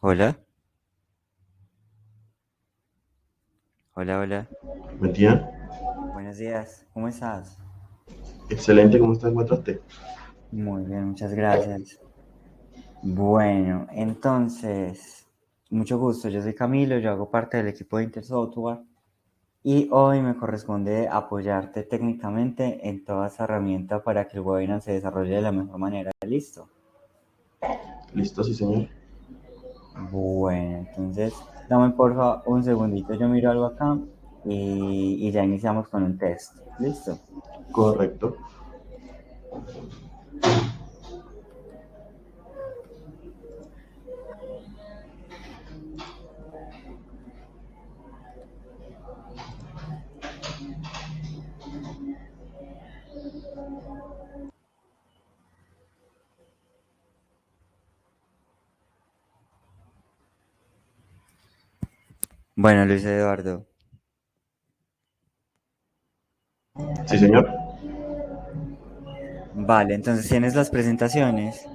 Hola, hola, hola. Buen día. Buenos días, ¿cómo estás? Excelente, ¿cómo te encuentraste? Muy bien, muchas gracias. Bueno, entonces, mucho gusto. Yo soy Camilo, yo hago parte del equipo de Intersoftware y hoy me corresponde apoyarte técnicamente en toda esta herramienta para que el webinar se desarrolle de la mejor manera. ¿Listo? ¿Listo? Sí, señor. Bueno, entonces, dame porfa un segundito, yo miro algo acá y ya iniciamos con un test. ¿Listo? Correcto. Bueno, Luis Eduardo. Sí, señor. Vale, entonces tienes las presentaciones.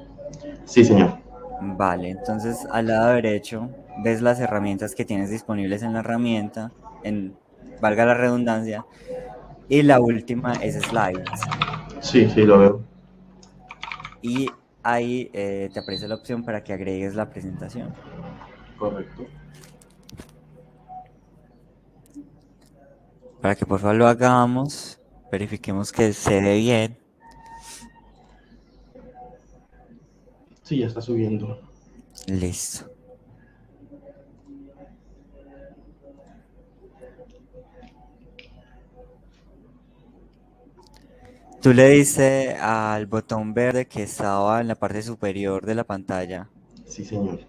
Sí, señor. Vale, entonces al lado derecho ves las herramientas que tienes disponibles en la herramienta, en, valga la redundancia, y la última es Slides. Sí, sí, lo veo. Y ahí te aparece la opción para que agregues la presentación. Correcto. Para que por favor lo hagamos, verifiquemos que se ve bien. Sí, ya está subiendo. Listo. Tú le diste al botón verde que estaba en la parte superior de la pantalla. Sí, señor.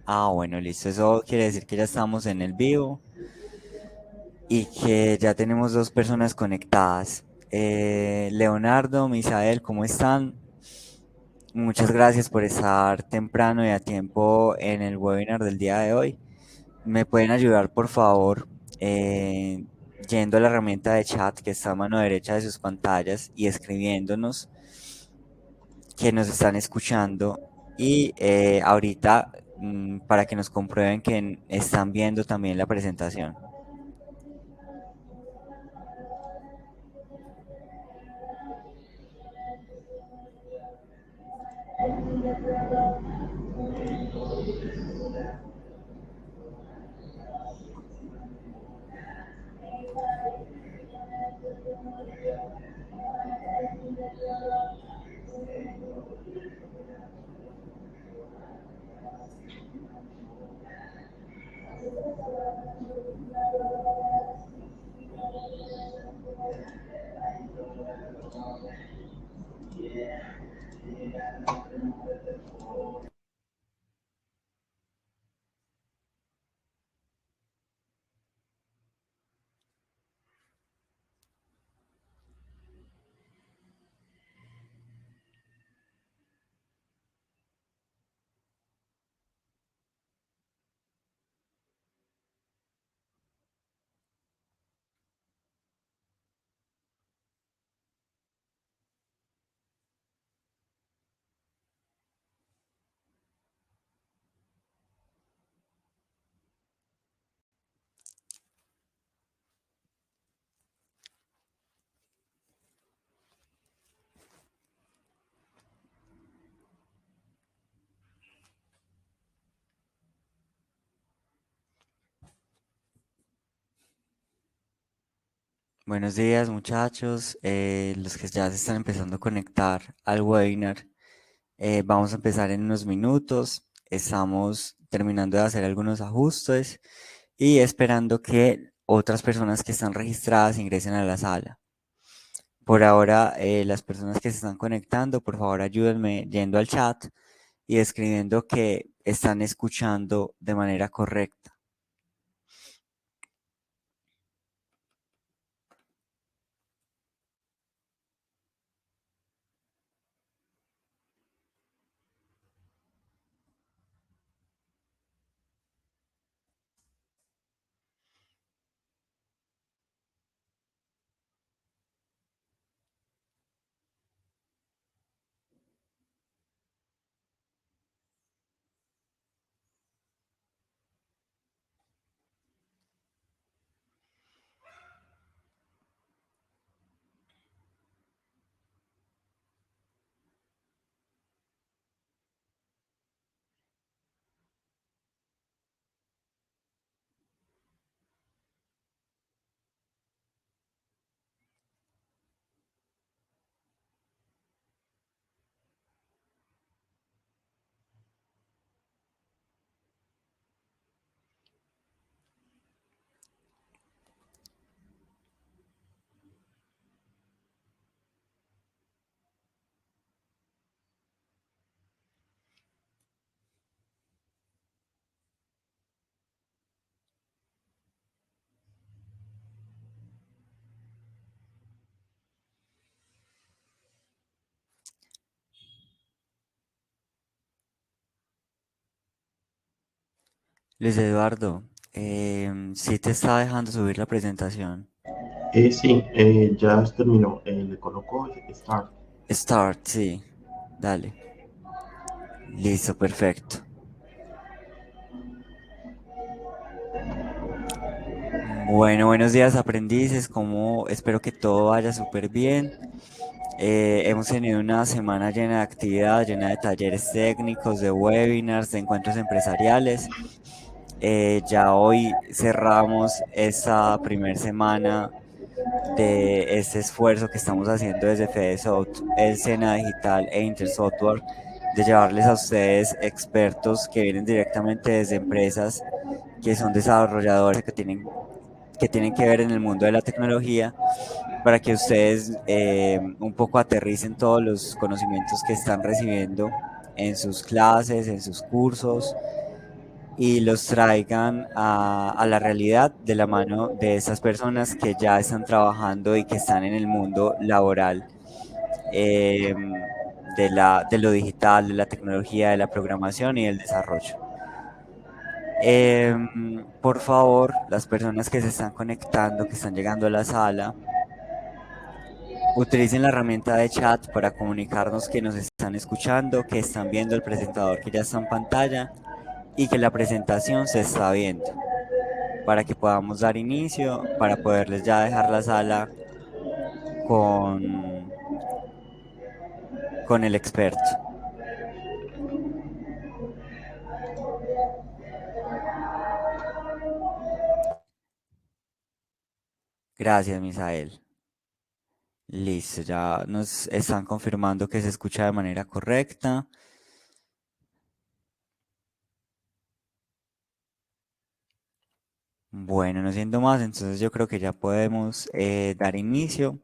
Ah, bueno, listo. Eso quiere decir que ya estamos en el vivo y que ya tenemos dos personas conectadas. Leonardo, Misael, ¿cómo están? Muchas gracias por estar temprano y a tiempo en el webinar del día de hoy. ¿Me pueden ayudar, por favor, yendo a la herramienta de chat que está a mano derecha de sus pantallas y escribiéndonos que nos están escuchando? Y ahorita, para que nos comprueben que están viendo también la presentación. Buenos días, muchachos. Los que ya se están empezando a conectar al webinar. Vamos a empezar en unos minutos. Estamos terminando de hacer algunos ajustes y esperando que otras personas que están registradas ingresen a la sala. Por ahora, las personas que se están conectando, por favor, ayúdenme yendo al chat y escribiendo que están escuchando de manera correcta. Luis Eduardo, sí te está dejando subir la presentación. Sí, ya terminó. Le coloco Start. Start, sí, dale. Listo, perfecto. Bueno, buenos días, aprendices. Como espero que todo vaya súper bien. Hemos tenido una semana llena de actividad, llena de talleres técnicos, de webinars, de encuentros empresariales. Ya hoy cerramos esta primera semana de este esfuerzo que estamos haciendo desde FedeSoft, el Sena Digital e Intersoftware, de llevarles a ustedes expertos que vienen directamente desde empresas que son desarrolladores que tienen que ver en el mundo de la tecnología, para que ustedes un poco aterricen todos los conocimientos que están recibiendo en sus clases, en sus cursos, y los traigan a la realidad de la mano de esas personas que ya están trabajando y que están en el mundo laboral, de lo digital, de la tecnología, de la programación y del desarrollo. Por favor, las personas que se están conectando, que están llegando a la sala, utilicen la herramienta de chat para comunicarnos que nos están escuchando, que están viendo el presentador que ya está en pantalla y que la presentación se está viendo, para que podamos dar inicio, para poderles ya dejar la sala con, con el experto. Gracias, Misael. Listo, ya nos están confirmando que se escucha de manera correcta. Bueno, no siendo más, entonces yo creo que ya podemos dar inicio.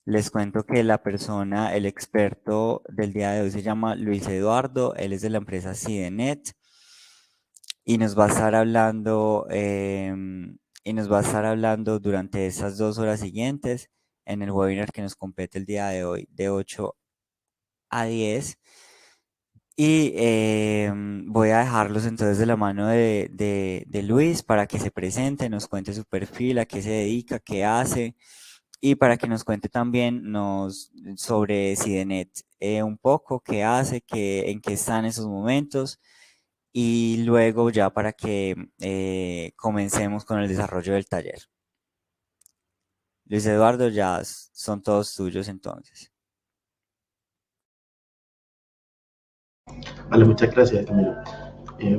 Les cuento que la persona, el experto del día de hoy se llama Luis Eduardo, él es de la empresa Sidenet y nos va a estar hablando, durante esas 2 horas siguientes en el webinar que nos compete el día de hoy de 8 a 10. Y voy a dejarlos entonces de la mano de Luis para que se presente, nos cuente su perfil, a qué se dedica, qué hace, y para que nos cuente también sobre Sidenet, un poco, qué hace, en qué está en esos momentos, y luego ya para que comencemos con el desarrollo del taller. Luis Eduardo, ya son todos tuyos entonces. Vale, muchas gracias, Camilo.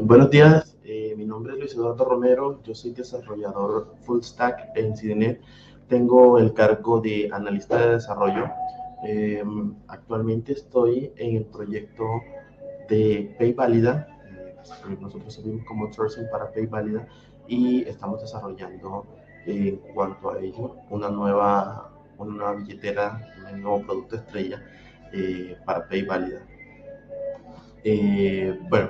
Buenos días, mi nombre es Luis Eduardo Romero, yo soy desarrollador full stack en CiDeNet. Tengo el cargo de analista de desarrollo. Actualmente estoy en el proyecto de PayVálida. Nosotros servimos como outsourcing para PayVálida y estamos desarrollando en cuanto a ello una nueva billetera, un nuevo producto estrella para PayVálida. Bueno,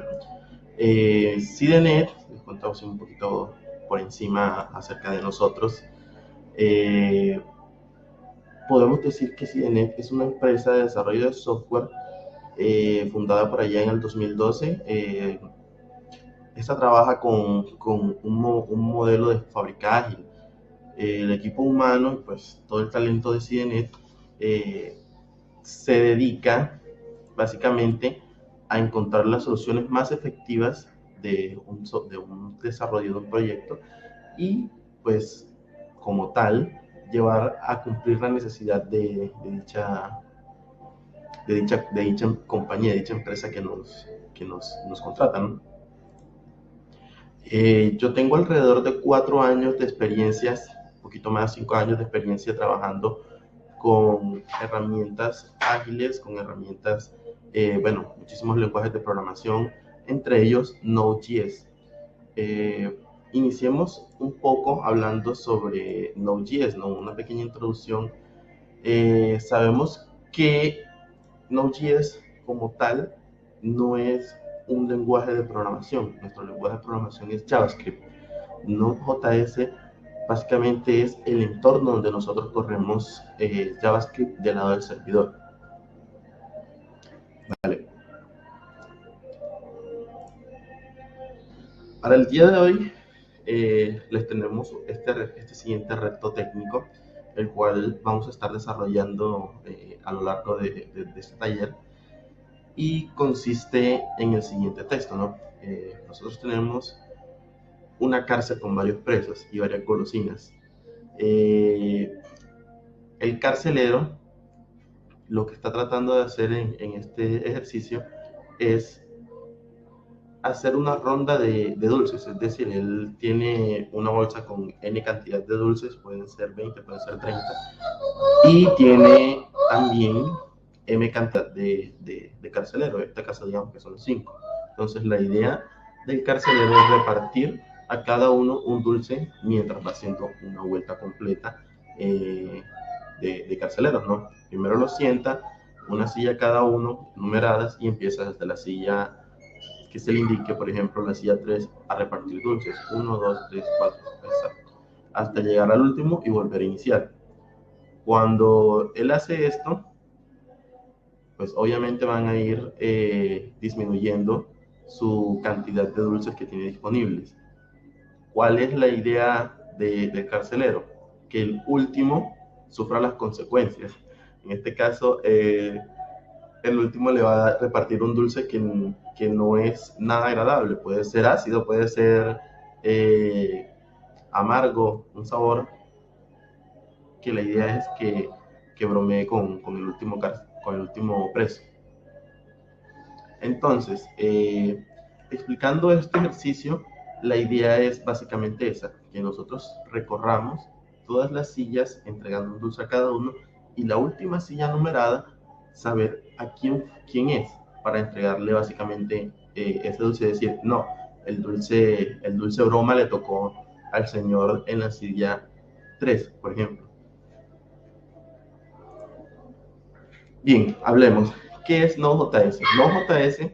CiDeNet, les contamos un poquito por encima acerca de nosotros. Eh, Podemos decir que CiDeNet es una empresa de desarrollo de software fundada por allá en el 2012. Esta trabaja con un modelo de fábrica ágil. El equipo humano, pues todo el talento de CiDeNet eh, se dedica básicamente a encontrar las soluciones más efectivas de un desarrollo de un proyecto y pues como tal llevar a cumplir la necesidad de dicha compañía, de dicha empresa que nos contrata, ¿no? Yo tengo alrededor de 4 años de experiencias, un poquito más, 5 años de experiencia trabajando con herramientas ágiles, con herramientas, bueno, muchísimos lenguajes de programación, entre ellos Node.js. Eh, Iniciemos un poco hablando sobre Node.js, ¿no? Una pequeña introducción. Sabemos que Node.js como tal no es un lenguaje de programación. Nuestro lenguaje de programación es JavaScript. Node.js básicamente es el entorno donde nosotros corremos JavaScript del lado del servidor. Vale. Para el día de hoy les tenemos este siguiente reto técnico, el cual vamos a estar desarrollando a lo largo de este taller, y consiste en el siguiente texto, ¿no? Nosotros tenemos una cárcel con varios presos y varias golosinas. El carcelero lo que está tratando de hacer en este ejercicio es hacer una ronda de dulces, es decir, él tiene una bolsa con N cantidad de dulces, pueden ser 20, pueden ser 30, y tiene también M cantidad de carceleros, en este caso digamos que son 5. Entonces la idea del carcelero es repartir a cada uno un dulce mientras va haciendo una vuelta completa de carceleros, ¿no? Primero los sienta, una silla cada uno, numeradas, y empieza desde la silla que se le indique, por ejemplo, la silla 3, a repartir dulces, 1, 2, 3, 4, hasta llegar al último y volver a iniciar. Cuando él hace esto, pues obviamente van a ir disminuyendo su cantidad de dulces que tiene disponibles. ¿Cuál es la idea del carcelero? Que el último sufra las consecuencias. En este caso, el último le va a repartir un dulce que no es nada agradable. Puede ser ácido, puede ser amargo, un sabor que la idea es que bromee con el último preso. Entonces, explicando este ejercicio, la idea es básicamente esa, que nosotros recorramos todas las sillas entregando un dulce a cada uno, y la última silla numerada, saber a quién es, para entregarle básicamente ese dulce, decir, no, el dulce broma le tocó al señor en la silla 3, por ejemplo. Bien, hablemos. ¿Qué es Node.js? Node.js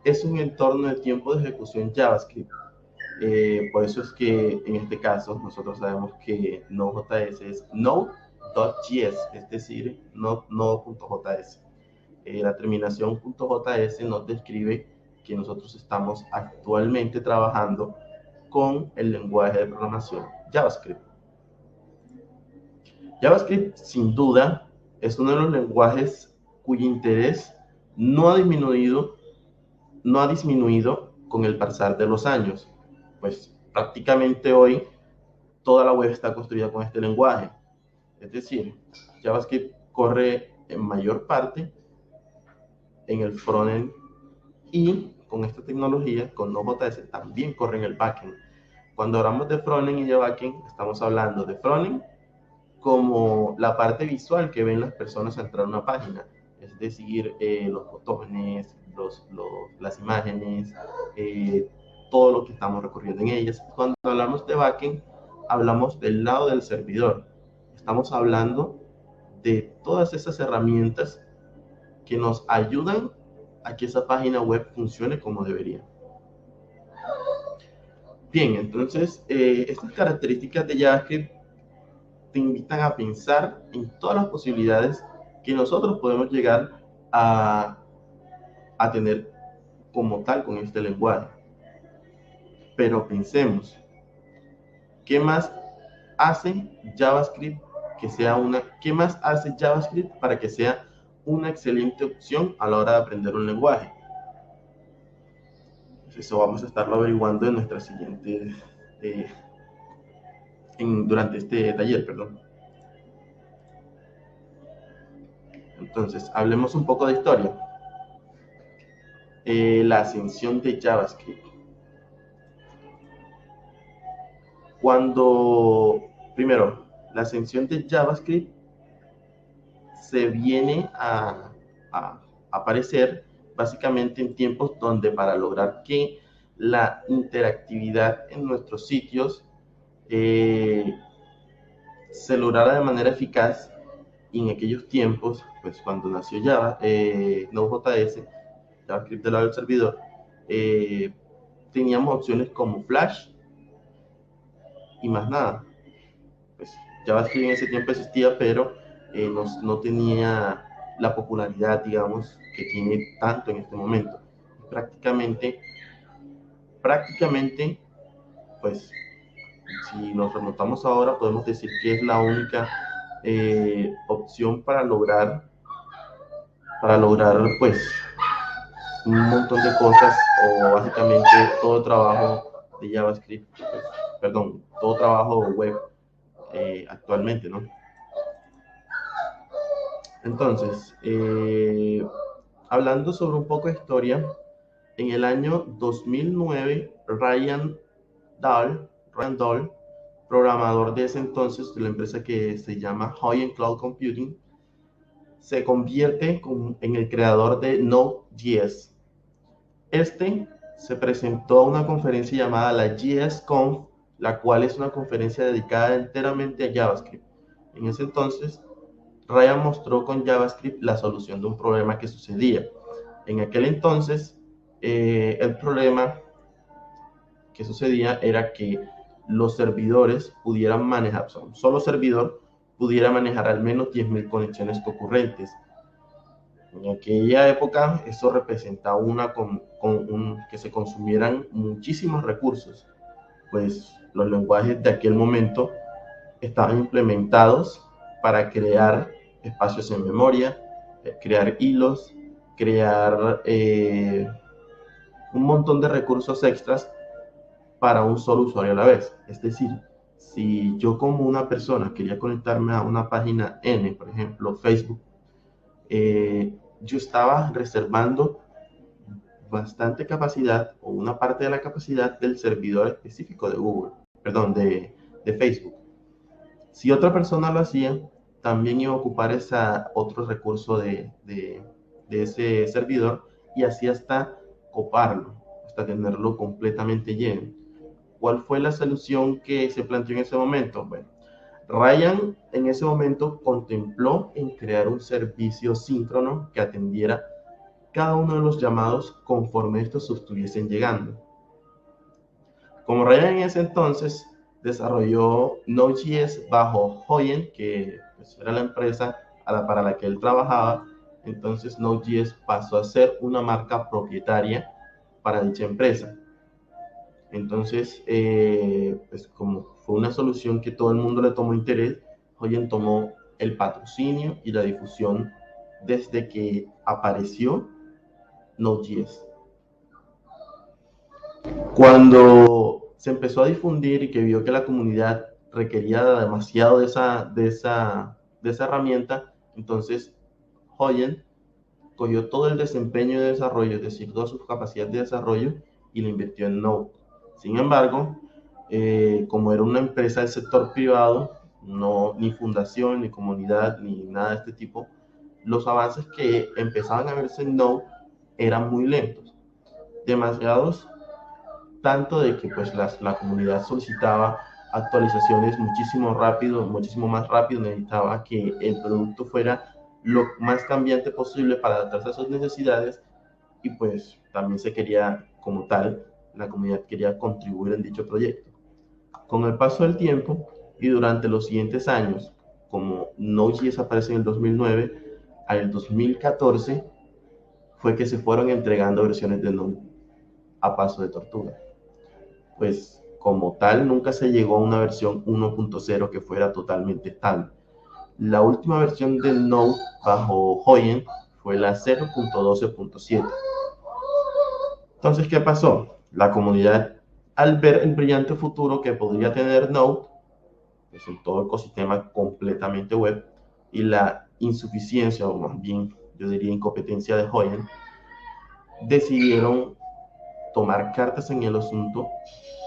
es un entorno de tiempo de ejecución JavaScript. Por eso es que en este caso nosotros sabemos que Node.js es Node.js, es decir, Node.js. La terminación .js nos describe que nosotros estamos actualmente trabajando con el lenguaje de programación JavaScript. JavaScript, sin duda, es uno de los lenguajes cuyo interés no ha disminuido con el pasar de los años. Pues prácticamente hoy toda la web está construida con este lenguaje. Es decir, JavaScript corre en mayor parte en el frontend, y con esta tecnología, con Node.js, también corre en el backend. Cuando hablamos de frontend y de backend, estamos hablando de frontend como la parte visual que ven las personas al entrar a una página, es decir, los botones, las imágenes, todo lo que estamos recorriendo en ellas. Cuando hablamos de backend, hablamos del lado del servidor. Estamos hablando de todas esas herramientas que nos ayudan a que esa página web funcione como debería. Bien, entonces, estas características de JavaScript te invitan a pensar en todas las posibilidades que nosotros podemos llegar a tener como tal con este lenguaje. Pero pensemos, ¿qué más hace JavaScript qué más hace JavaScript para que sea una excelente opción a la hora de aprender un lenguaje? Pues eso vamos a estarlo averiguando en nuestra siguiente durante este taller, perdón. Entonces, hablemos un poco de historia. La ascensión de JavaScript. Primero, la ascensión de JavaScript se viene a aparecer básicamente en tiempos donde, para lograr que la interactividad en nuestros sitios se lograra de manera eficaz, y en aquellos tiempos, pues cuando nació Node.js, JavaScript del lado del servidor, teníamos opciones como Flash y más nada. Pues JavaScript en ese tiempo existía, pero no tenía la popularidad, digamos, que tiene tanto en este momento. Prácticamente prácticamente, pues, si nos remontamos ahora, podemos decir que es la única opción para lograr, pues, un montón de cosas, o básicamente todo trabajo de JavaScript, pues, perdón, todo trabajo web actualmente, ¿no? Entonces, hablando sobre un poco de historia, en el año 2009, Ryan Dahl, programador de ese entonces de la empresa que se llama Hugging Cloud Computing, se convierte en el creador de Node.js. Este se presentó a una conferencia llamada la JSConf, la cual es una conferencia dedicada enteramente a JavaScript. En ese entonces, Ryan mostró con JavaScript la solución de un problema que sucedía. En aquel entonces, el problema que sucedía era que los servidores pudieran manejar, o sea, un solo servidor pudiera manejar al menos 10.000 conexiones concurrentes. En aquella época eso representaba que se consumieran muchísimos recursos, pues los lenguajes de aquel momento estaban implementados para crear espacios en memoria, crear hilos, crear un montón de recursos extras para un solo usuario a la vez. Es decir, si yo como una persona quería conectarme a una página N, por ejemplo Facebook, yo estaba reservando bastante capacidad o una parte de la capacidad del servidor específico de Google, perdón, de Facebook. Si otra persona lo hacía, también iba a ocupar otro recurso de ese servidor y así hasta coparlo, hasta tenerlo completamente lleno. ¿Cuál fue la solución que se planteó en ese momento? Bueno, Ryan en ese momento contempló en crear un servicio síncrono que atendiera cada uno de los llamados conforme estos estuviesen llegando. Como Ryan en ese entonces desarrolló Node.js bajo Hugging, que pues, era la empresa para la que él trabajaba, entonces Node.js pasó a ser una marca propietaria para dicha empresa. Entonces, pues como fue una solución que todo el mundo le tomó interés, Hugging tomó el patrocinio y la difusión desde que apareció Node.js. Cuando se empezó a difundir y que vio que la comunidad requería demasiado de esa herramienta, entonces Hugging cogió todo el desempeño de desarrollo, es decir, toda su capacidad de desarrollo y lo invirtió en Node. Sin embargo, como era una empresa del sector privado, no, ni fundación, ni comunidad, ni nada de este tipo, los avances que empezaban a verse en Node eran muy lentos, demasiados, tanto de que pues la comunidad solicitaba actualizaciones muchísimo más rápido, necesitaba que el producto fuera lo más cambiante posible para adaptarse a sus necesidades y pues también se quería, como tal, la comunidad quería contribuir en dicho proyecto. Con el paso del tiempo y durante los siguientes años, como Node.js aparece en el 2009, al 2014 fue que se fueron entregando versiones de Node a paso de tortuga. Pues como tal nunca se llegó a una versión 1.0 que fuera totalmente estable. La última versión del Node bajo Hugging fue la 0.12.7. Entonces, ¿qué pasó? La comunidad, al ver el brillante futuro que podría tener Node, pues en todo el ecosistema completamente web, y la insuficiencia, o más bien, yo diría incompetencia de Hugging, decidieron tomar cartas en el asunto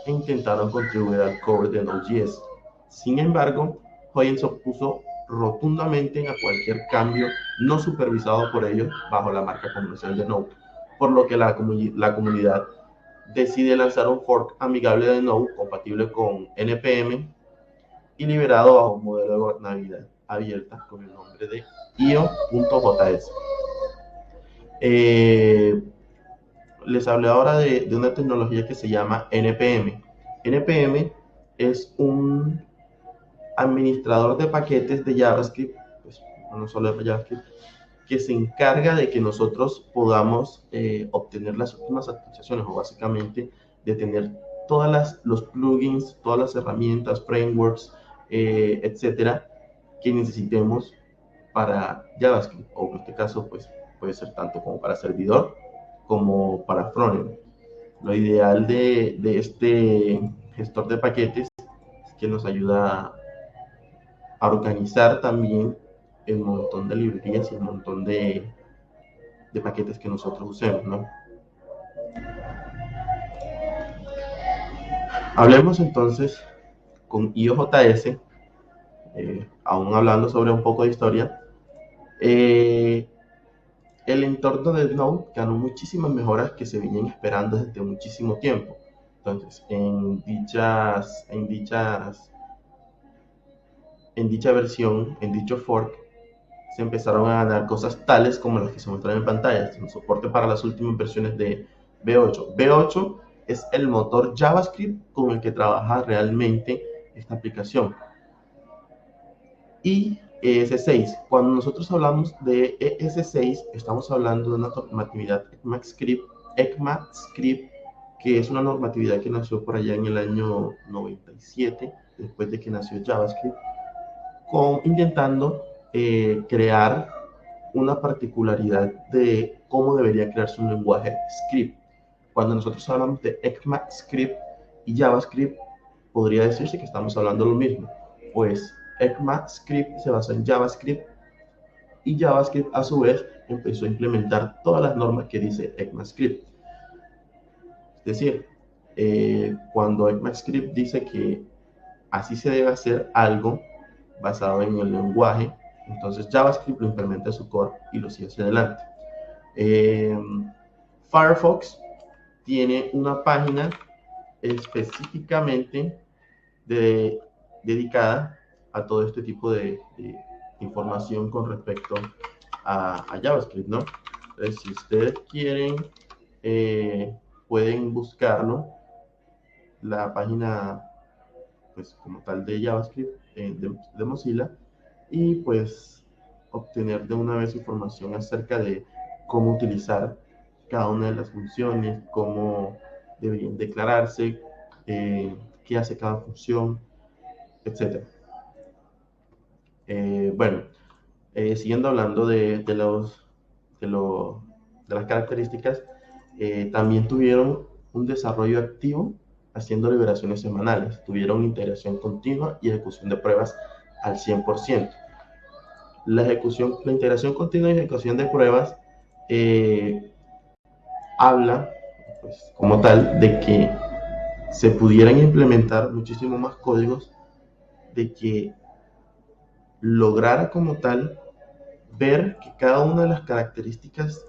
e intentaron contribuir al core de Node.js. Sin embargo, Hugging se opuso rotundamente a cualquier cambio no supervisado por ellos bajo la marca comercial de Node, por lo que la comunidad decide lanzar un fork amigable de Node compatible con NPM y liberado bajo un modelo de gobernabilidad abierta con el nombre de io.js. Les hablé ahora de una tecnología que se llama NPM. NPM es un administrador de paquetes de JavaScript, pues, no solo de JavaScript, que se encarga de que nosotros podamos obtener las últimas actualizaciones o básicamente de tener todas los plugins, todas las herramientas, frameworks, etcétera, que necesitemos para JavaScript, o en este caso pues puede ser tanto como para servidor como para frontend. Lo ideal de este gestor de paquetes es que nos ayuda a organizar también el montón de librerías y el montón de paquetes que nosotros usemos, ¿no? Hablemos entonces con IOJS, aún hablando sobre un poco de historia. El entorno de Node ganó muchísimas mejoras que se venían esperando desde muchísimo tiempo. Entonces, en dicha versión, en dicho fork, se empezaron a ganar cosas tales como las que se muestran en pantalla, un soporte para las últimas versiones de V8. V8 es el motor JavaScript con el que trabaja realmente esta aplicación. Y ES6, cuando nosotros hablamos de ES6, estamos hablando de una normatividad ECMAScript, que es una normatividad que nació por allá en el año 97, después de que nació JavaScript, intentando crear una particularidad de cómo debería crearse un lenguaje script. Cuando nosotros hablamos de ECMAScript y JavaScript, podría decirse que estamos hablando lo mismo, pues ECMAScript se basa en JavaScript y JavaScript a su vez empezó a implementar todas las normas que dice ECMAScript. Es decir, cuando ECMAScript dice que así se debe hacer algo basado en el lenguaje, entonces JavaScript lo implementa en su core y lo sigue hacia adelante. Firefox tiene una página específicamente dedicada a todo este tipo de información con respecto a JavaScript, ¿no? Entonces, si ustedes quieren, pueden buscarlo, la página, pues como tal de JavaScript de Mozilla, y pues obtener de una vez información acerca de cómo utilizar cada una de las funciones, cómo deberían declararse, qué hace cada función, etc. Bueno, siguiendo hablando de las características, también tuvieron un desarrollo activo haciendo liberaciones semanales, tuvieron integración continua y ejecución de pruebas al 100%. La integración continua y ejecución de pruebas habla, pues, como tal, de que se pudieran implementar muchísimo más códigos, de que lograra como tal ver que cada una de las características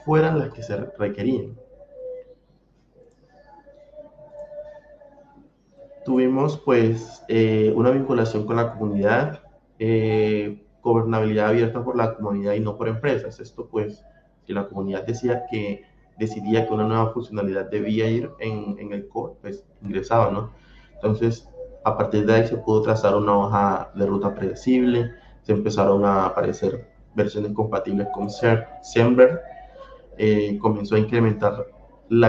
fueran las que se requerían. Tuvimos pues una vinculación con la comunidad, gobernabilidad abierta por la comunidad y no por empresas. Esto pues, si la comunidad decidía que una nueva funcionalidad debía ir en el core, pues ingresaba, ¿no? Entonces, a partir de ahí se pudo trazar una hoja de ruta predecible, se empezaron a aparecer versiones compatibles con Semver, comenzó a incrementar la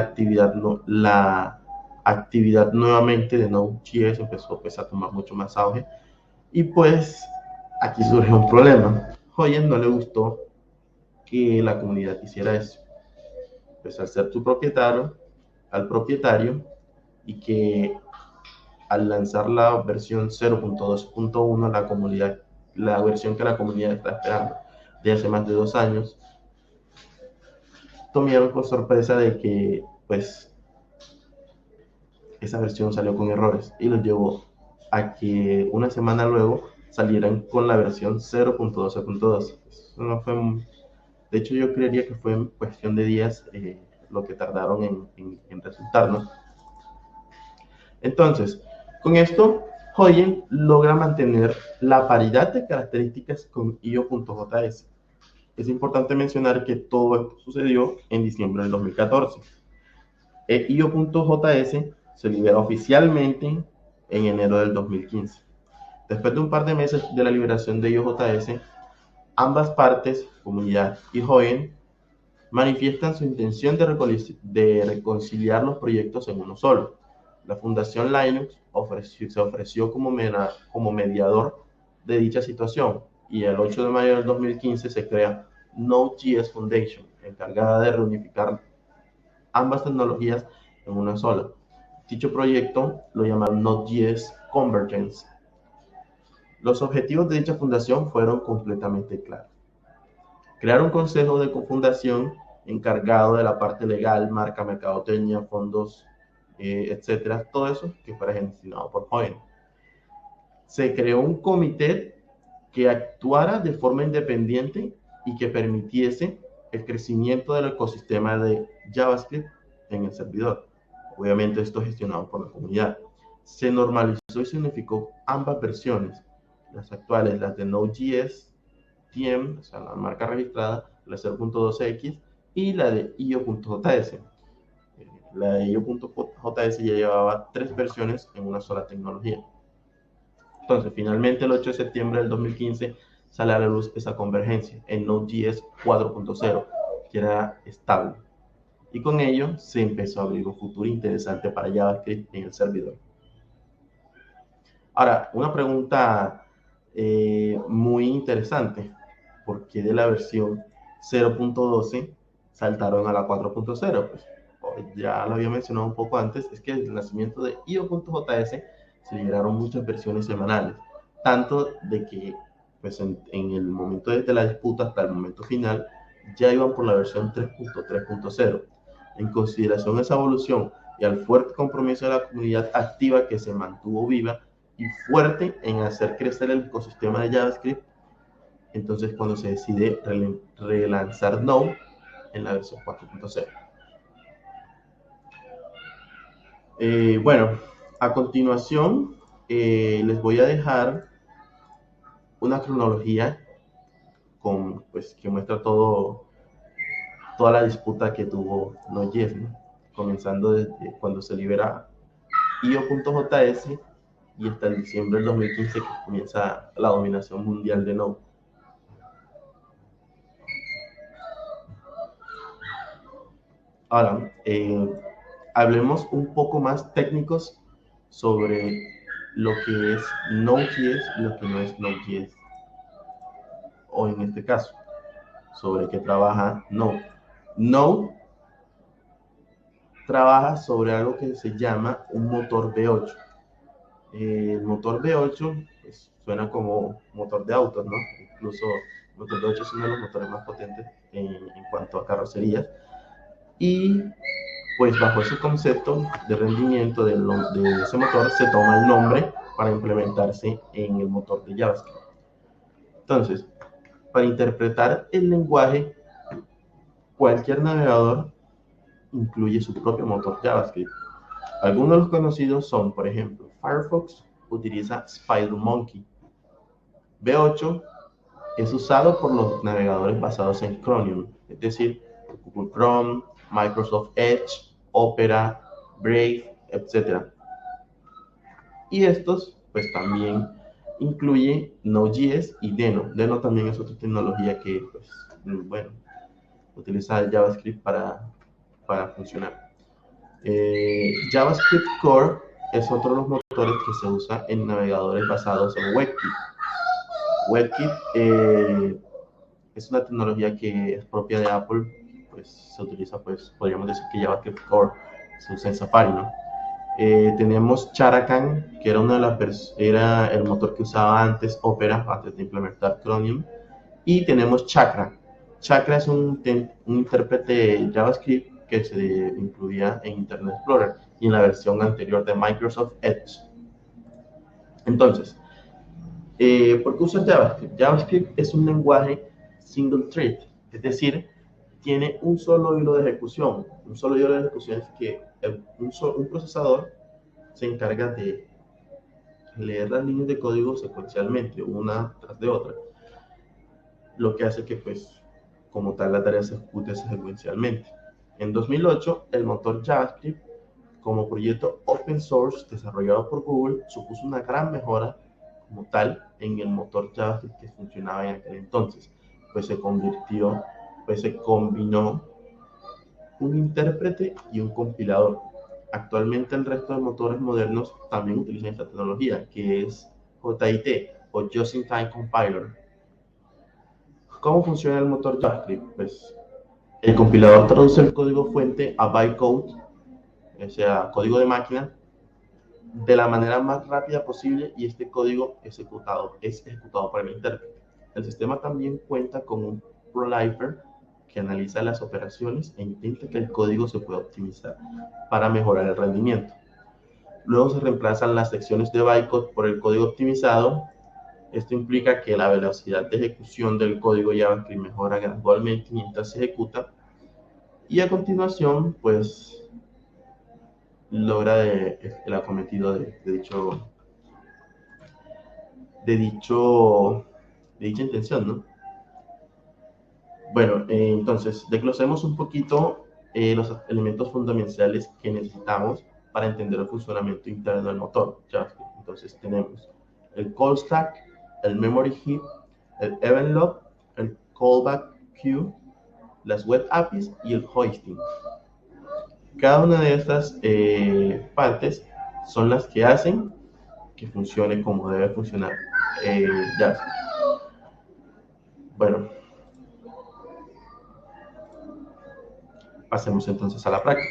actividad nuevamente de Node.js, empezó pues, a tomar mucho más auge. Y pues aquí surge un problema. Hoyen no le gustó que la comunidad hiciera eso. Pues al ser al propietario, y que al lanzar la versión 0.2.1, la versión que la comunidad está esperando de hace más de 2 años, tomaron con sorpresa de que pues esa versión salió con errores y los llevó a que una semana luego salieran con la versión 0.12.2. No fue, de hecho, yo creería que fue en cuestión de días lo que tardaron en resultar, ¿no? Entonces, con esto, Hoyen logra mantener la paridad de características con IO.js. Es importante mencionar que todo esto sucedió en diciembre del 2014. IO.js se libera oficialmente en enero del 2015. Después de un par de meses de la liberación de IOJS, ambas partes, comunidad y Hoyen, manifiestan su intención de reconciliar los proyectos en uno solo. La Fundación Linux se ofreció como mediador de dicha situación y el 8 de mayo del 2015 se crea Node.js Foundation, encargada de reunificar ambas tecnologías en una sola. Dicho proyecto lo llamaron Node.js Convergence. Los objetivos de dicha fundación fueron completamente claros: crear un consejo de fundación encargado de la parte legal, marca, mercadotecnia, fondos, etcétera, todo eso que fuera gestionado por jóvenes. Se creó un comité que actuara de forma independiente y que permitiese el crecimiento del ecosistema de JavaScript en el servidor. Obviamente esto gestionado por la comunidad. Se normalizó y se unificó ambas versiones, las actuales, las de Node.js TM, o sea, la marca registrada, la 0.12x y la de io.js. La de io.js ya llevaba 3 versiones en una sola tecnología. Entonces, finalmente, el 8 de septiembre del 2015 sale a la luz esa convergencia en Node.js 4.0, que era estable. Y con ello se empezó a abrir un futuro interesante para JavaScript en el servidor. Ahora, una pregunta muy interesante: ¿por qué de la versión 0.12 saltaron a la 4.0? Pues ya lo había mencionado un poco antes, es que desde el nacimiento de io.js se liberaron muchas versiones semanales, tanto de que pues en el momento desde la disputa hasta el momento final ya iban por la versión 3.3.0. En consideración a esa evolución y al fuerte compromiso de la comunidad activa que se mantuvo viva y fuerte en hacer crecer el ecosistema de JavaScript, entonces cuando se decide relanzar Node en la versión 4.0. Bueno, a continuación les voy a dejar una cronología pues, que muestra toda la disputa que tuvo Node.js, ¿no? Comenzando desde cuando se libera io.js y hasta el diciembre del 2015 que comienza la dominación mundial de Node. Ahora, hablemos un poco más técnicos sobre lo que es Node.js y lo que no es Node.js, o en este caso, sobre qué trabaja Node. Node trabaja sobre algo que se llama un motor V8. El motor V8 pues, suena como motor de autos, ¿no? Incluso el motor V8 es uno de los motores más potentes en cuanto a carrocerías. Y pues bajo ese concepto de rendimiento de ese motor se toma el nombre para implementarse en el motor de JavaScript. Entonces, para interpretar el lenguaje, cualquier navegador incluye su propio motor JavaScript. Algunos de los conocidos son, por ejemplo, Firefox utiliza SpiderMonkey. V8 es usado por los navegadores basados en Chromium, es decir, Google Chrome, Microsoft Edge, Opera, Brave, etc. Y estos, pues también incluye Node.js y Deno. Deno también es otra tecnología que, pues, bueno, utiliza JavaScript para funcionar. JavaScript Core es otro de los motores que se usa en navegadores basados en WebKit. WebKit es una tecnología que es propia de Apple, pues se utiliza, pues podríamos decir que JavaScript Core se usa en Safari, ¿no? Tenemos Characan, que era el motor que usaba antes Opera, antes de implementar Chromium. Y tenemos Chakra. Chakra es un intérprete JavaScript que se incluía en Internet Explorer y en la versión anterior de Microsoft Edge. Entonces, ¿por qué usa JavaScript? JavaScript es un lenguaje single thread, es decir, tiene un solo hilo de ejecución. Un solo hilo de ejecución es que un procesador se encarga de leer las líneas de código secuencialmente, una tras de otra, lo que hace que, pues, como tal, la tarea se ejecute secuencialmente. En 2008, el motor JavaScript, como proyecto open source desarrollado por Google, supuso una gran mejora como tal en el motor JavaScript que funcionaba en aquel entonces, pues se combinó un intérprete y un compilador. Actualmente el resto de motores modernos también utilizan esta tecnología, que es JIT o Just in Time Compiler. ¿Cómo funciona el motor JavaScript? Pues el compilador traduce el código fuente a bytecode, o sea, código de máquina, de la manera más rápida posible, y este código es ejecutado por el intérprete. El sistema también cuenta con un prolifer que analiza las operaciones e intenta que el código se pueda optimizar para mejorar el rendimiento. Luego se reemplazan las secciones de bytecode por el código optimizado. Esto implica que la velocidad de ejecución del código JavaScript mejora gradualmente mientras se ejecuta, y a continuación, pues, logra el acometido de, dicho, de dicha intención, ¿no? Bueno, entonces, desglosemos un poquito los elementos fundamentales que necesitamos para entender el funcionamiento interno del motor JavaScript. Entonces, tenemos el call stack, el memory heap, el event log, el callback queue, las web APIs y el hoisting. Cada una de estas partes son las que hacen que funcione como debe funcionar JavaScript. Bueno, pasemos entonces a la práctica.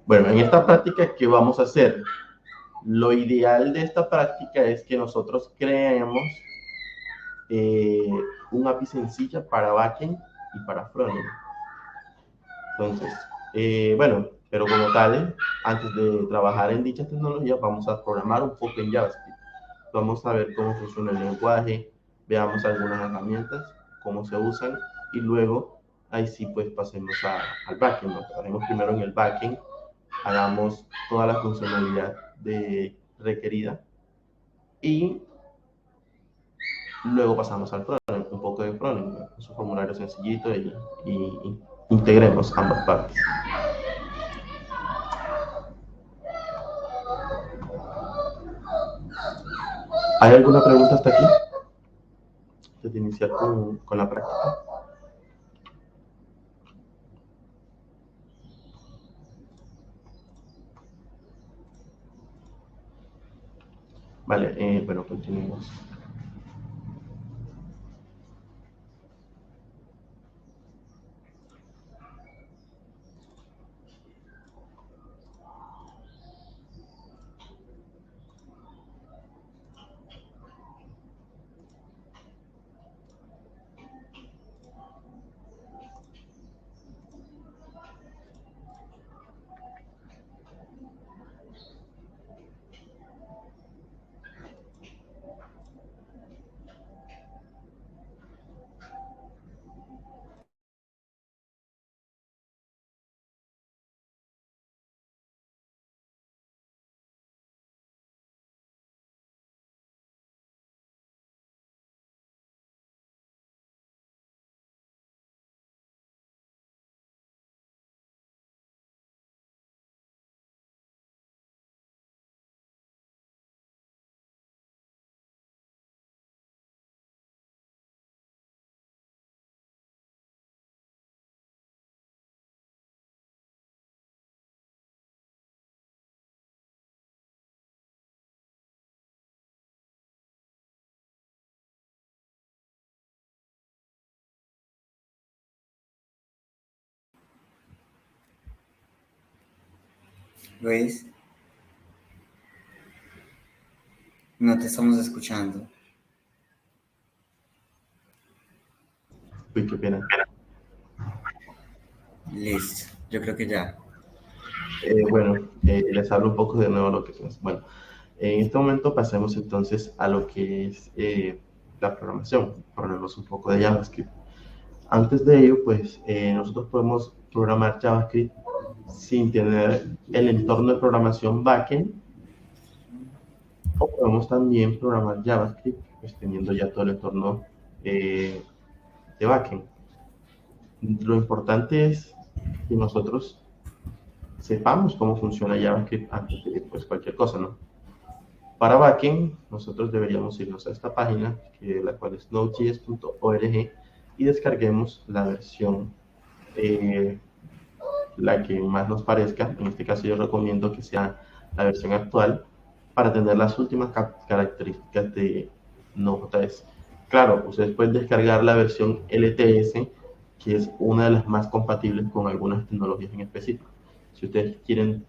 Bueno, en esta práctica, ¿qué vamos a hacer? Lo ideal de esta práctica es que nosotros creemos eh, un API sencilla para backend y para frontend. Entonces, bueno, pero como tal, antes de trabajar en dicha tecnología, vamos a programar un poco en JavaScript. Vamos a ver cómo funciona el lenguaje, veamos algunas herramientas, cómo se usan, y luego ahí sí pues pasemos al backend, ¿no? Trabajemos primero en el backend, hagamos toda la funcionalidad requerida, y luego pasamos al frontend, un poco de frontend, ¿no? Es un formulario sencillito, y integremos ambas partes. ¿Hay alguna pregunta hasta aquí? Antes de iniciar con la práctica. Vale, bueno, continuemos. Luis, no te estamos escuchando. Uy, qué pena. Listo, yo creo que ya. Bueno, les hablo un poco de nuevo lo que es. Bueno, en este momento pasemos entonces a lo que es la programación. Programemos un poco de JavaScript. Antes de ello, pues nosotros podemos programar JavaScript sin tener el entorno de programación backend, o podemos también programar JavaScript pues teniendo ya todo el entorno de backend. Lo importante es que nosotros sepamos cómo funciona JavaScript antes de pues, cualquier cosa, ¿no? Para backend, nosotros deberíamos irnos a esta página, la cual es node.js.org, y descarguemos la versión la que más nos parezca. En este caso yo recomiendo que sea la versión actual para tener las últimas características de Node.js. Claro, ustedes pueden descargar la versión LTS, que es una de las más compatibles con algunas tecnologías en específico. Si ustedes quieren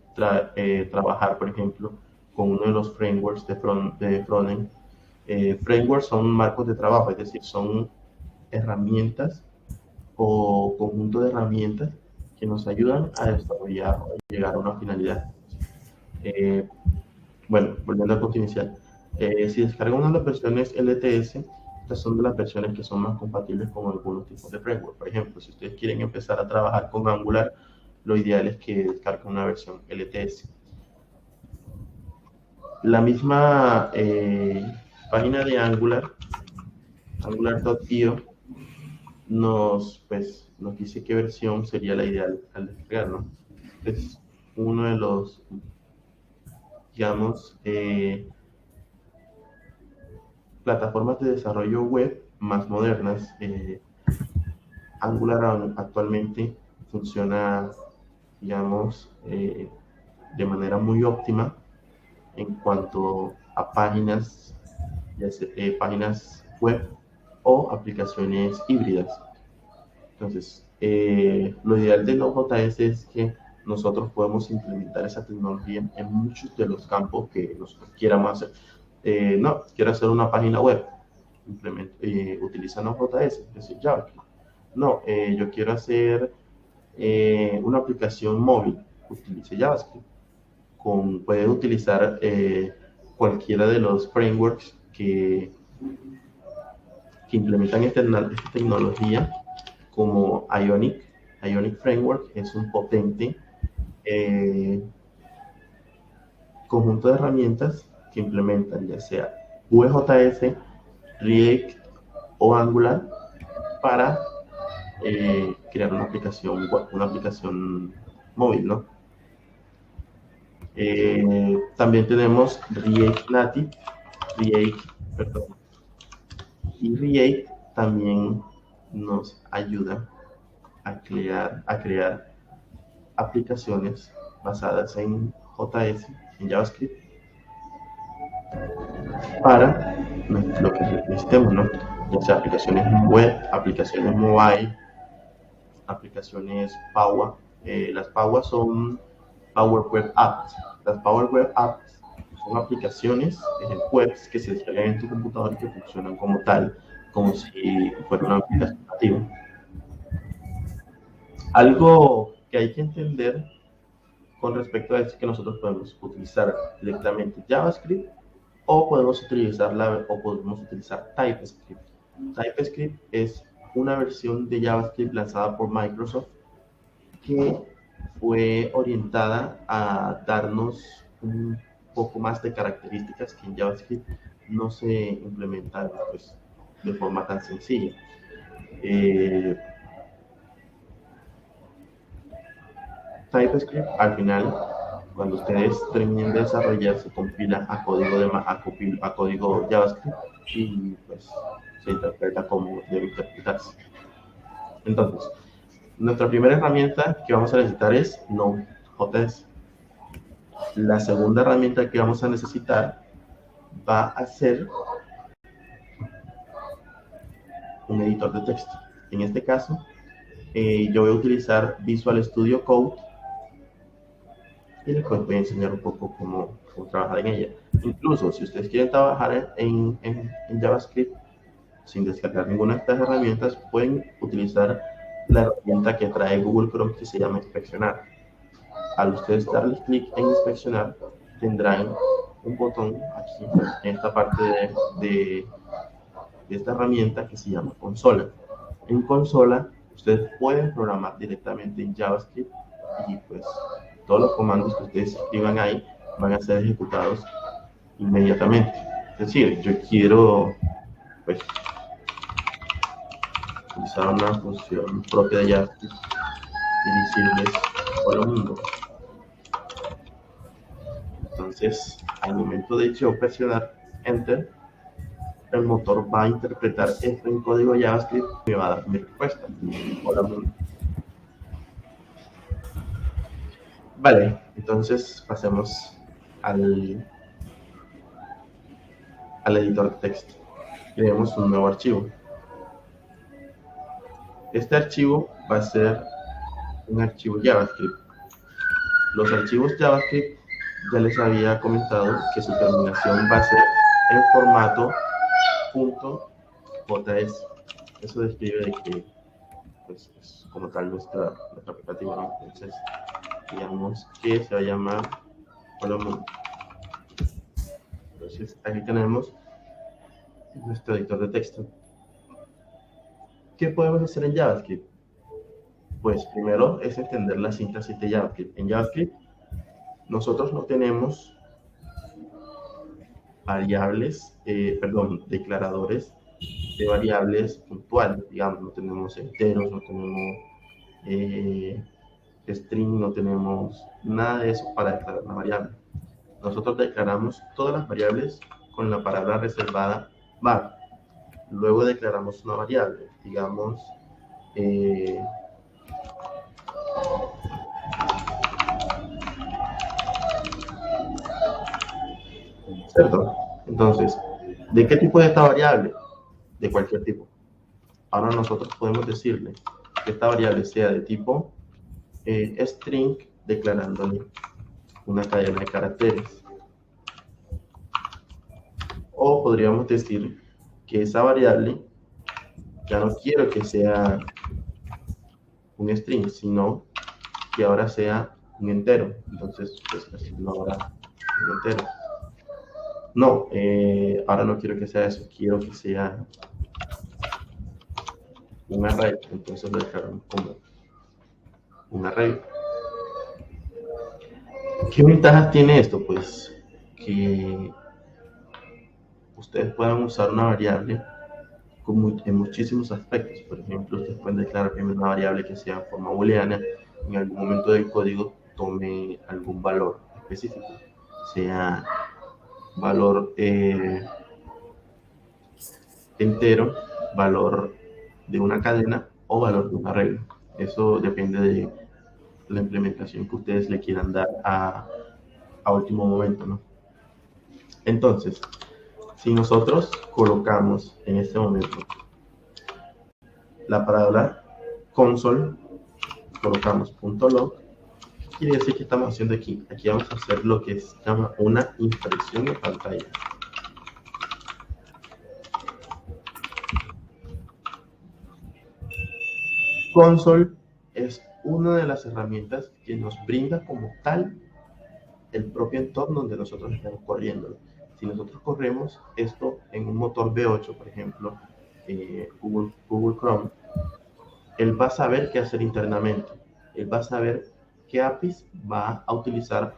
trabajar, por ejemplo, con uno de los frameworks de frontend, frameworks son marcos de trabajo, es decir, son herramientas o conjunto de herramientas que nos ayudan a desarrollar o llegar a una finalidad. Bueno, volviendo al punto inicial, si descargan una de las versiones LTS, estas son de las versiones que son más compatibles con algunos tipos de framework. Por ejemplo, si ustedes quieren empezar a trabajar con Angular, lo ideal es que descarguen una versión LTS. La misma página de Angular, angular.io, nos dice qué versión sería la ideal al descargar, ¿no? Es uno de los, digamos, plataformas de desarrollo web más modernas. Angular actualmente funciona, digamos, de manera muy óptima en cuanto a páginas, páginas web o aplicaciones híbridas. Entonces, lo ideal de Node.js es que nosotros podemos implementar esa tecnología en muchos de los campos que nosotros queramos hacer. No, quiero hacer una página web, utiliza Node.js, es decir, JavaScript. No, yo quiero hacer una aplicación móvil, utilice JavaScript. Puede utilizar cualquiera de los frameworks que implementan esta tecnología, como Ionic. Ionic Framework es un potente conjunto de herramientas que implementan ya sea Vue.js, React o Angular para crear una aplicación móvil, ¿no? También tenemos React Native, y React también nos ayuda a crear aplicaciones basadas en JS, en JavaScript, para lo que necesitemos, ¿no? Ya sea aplicaciones web, aplicaciones mobile, aplicaciones Power. Las Power son Power Web Apps. Las Power Web Apps son aplicaciones webs que se descargan en tu computador y que funcionan como tal, como si fuera una aplicación nativa. Algo que hay que entender con respecto a esto es que nosotros podemos utilizar directamente JavaScript o podemos utilizar TypeScript. TypeScript es una versión de JavaScript lanzada por Microsoft que fue orientada a darnos un poco más de características que en JavaScript no se implementan pues, de forma tan sencilla. TypeScript al final, cuando ustedes terminen de desarrollar, se compila a código JavaScript y pues se interpreta como debe interpretarse. Entonces, nuestra primera herramienta que vamos a necesitar es Node.js. La segunda herramienta que vamos a necesitar va a ser un editor de texto. En este caso, yo voy a utilizar Visual Studio Code y les voy a enseñar un poco cómo trabajar en ella. Incluso si ustedes quieren trabajar en JavaScript sin descargar ninguna de estas herramientas, pueden utilizar la herramienta que trae Google Chrome que se llama Inspeccionar. Al ustedes darle clic en Inspeccionar, tendrán un botón aquí en esta parte de esta herramienta que se llama Consola. En Consola, ustedes pueden programar directamente en JavaScript y pues todos los comandos que ustedes escriban ahí van a ser ejecutados inmediatamente. Es decir, yo quiero pues utilizar una función propia de JavaScript y decirles hola mundo. Entonces, al momento de yo presionar Enter, el motor va a interpretar esto en código JavaScript y me va a dar mi respuesta. Hola mundo. Vale, entonces pasemos al, al editor de texto. Creemos un nuevo archivo. Este archivo va a ser un archivo JavaScript. Los archivos JavaScript ya les había comentado que su terminación va a ser en formato .js. Eso describe de que pues, es como tal nuestra aplicativa, ¿no? Entonces, digamos que se va a llamar Hola. Entonces, aquí tenemos nuestro editor de texto. ¿Qué podemos hacer en JavaScript? Pues primero es entender la sintaxis de JavaScript. En JavaScript nosotros no tenemos variables, declaradores de variables puntuales, digamos, no tenemos enteros, no tenemos string, no tenemos nada de eso para declarar una variable. Nosotros declaramos todas las variables con la palabra reservada var. Luego declaramos una variable, digamos, ¿cierto? Entonces, ¿de qué tipo es esta variable? De cualquier tipo. Ahora nosotros podemos decirle que esta variable sea de tipo string, declarándole una cadena de caracteres. O podríamos decir que esa variable ya no quiero que sea un string, sino que ahora sea un entero. Entonces, pues decirlo ahora un entero. No, ahora no quiero que sea eso, quiero que sea un array. Entonces lo declaramos como un array. ¿Qué ventajas tiene esto? Pues que ustedes puedan usar una variable en muchísimos aspectos. Por ejemplo, ustedes pueden declarar primero una variable que sea en forma booleana, en algún momento del código tome algún valor específico, sea valor entero, valor de una cadena o valor de una regla. Eso depende de la implementación que ustedes le quieran dar a último momento, ¿no? Entonces, si nosotros colocamos en este momento la palabra console, colocamos .log, quiere decir que estamos haciendo aquí. Aquí vamos a hacer lo que se llama una impresión de pantalla. Console es una de las herramientas que nos brinda como tal el propio entorno donde nosotros estamos corriendo. Si nosotros corremos esto en un motor V8, por ejemplo, Google Chrome, él va a saber qué hacer internamente. Él va a saber qué APIs va a utilizar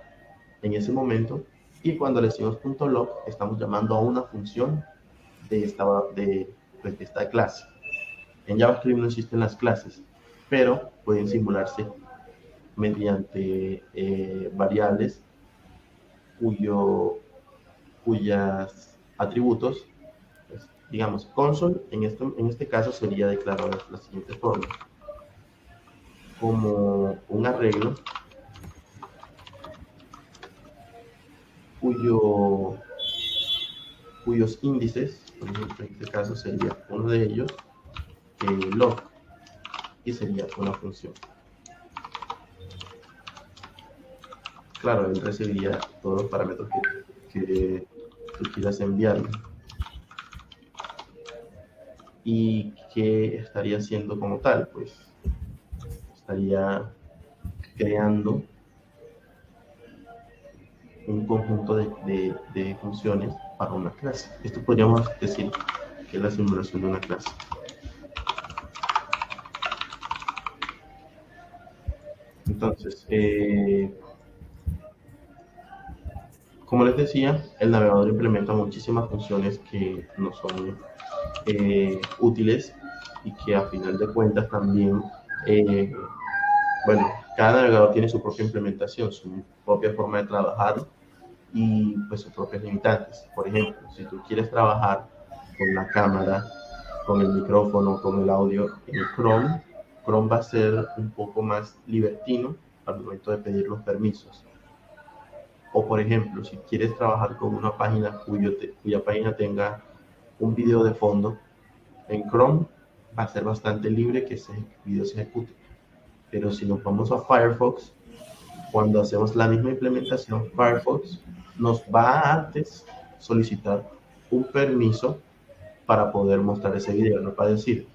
en ese momento, y cuando le decimos .log estamos llamando a una función de esta clase. En JavaScript no existen las clases, pero pueden simularse mediante variables cuyas atributos, pues, digamos, console, en este caso sería declarado de la siguiente forma: como un arreglo cuyos índices, por ejemplo, en este caso sería uno de ellos, log, y sería una función. Claro, él recibiría todos los parámetros que tú quieras enviarle. ¿Y qué estaría haciendo como tal? Pues estaría creando un conjunto de funciones para una clase. Esto podríamos decir que es la simulación de una clase. Entonces, como les decía, el navegador implementa muchísimas funciones que no son útiles, y que a final de cuentas también, bueno, cada navegador tiene su propia implementación, su propia forma de trabajar y pues sus propios limitantes. Por ejemplo, si tú quieres trabajar con la cámara, con el micrófono, con el audio en Chrome va a ser un poco más libertino al momento de pedir los permisos. O por ejemplo, si quieres trabajar con una página cuya página tenga un video de fondo, en Chrome va a ser bastante libre que ese video se ejecute. Pero si nos vamos a Firefox, cuando hacemos la misma implementación, Firefox nos va a antes solicitar un permiso para poder mostrar ese video. Nos va a decir,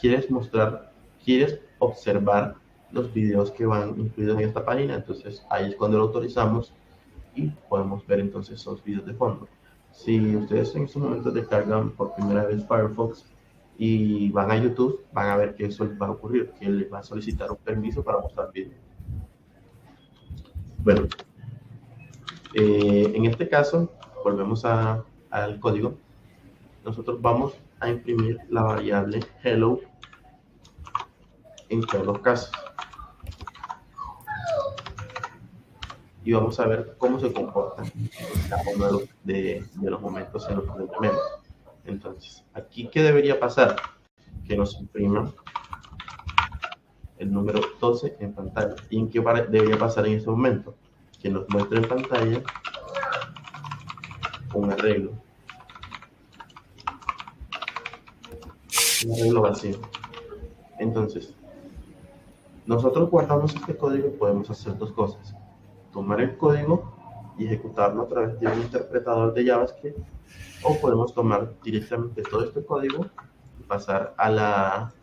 quieres observar los videos que van incluidos en esta página, entonces ahí es cuando lo autorizamos y podemos ver entonces esos videos de fondo. Si ustedes en estos momentos descargan por primera vez Firefox y van a YouTube, van a ver que eso les va a ocurrir, que les va a solicitar un permiso para mostrar videos. Bueno, en este caso, volvemos al código. Nosotros vamos a imprimir la variable hello en todos los casos. Y vamos a ver cómo se comporta cada uno de los momentos en los que lo llamemos. Entonces, aquí, ¿qué debería pasar? Que nos imprima el número 12 en pantalla. ¿Y en qué debería pasar en este momento? Que nos muestre en pantalla un arreglo. Un arreglo vacío. Entonces, nosotros guardamos este código y podemos hacer dos cosas. Tomar el código y ejecutarlo a través de un interpretador de JavaScript, o podemos tomar directamente todo este código y pasar a la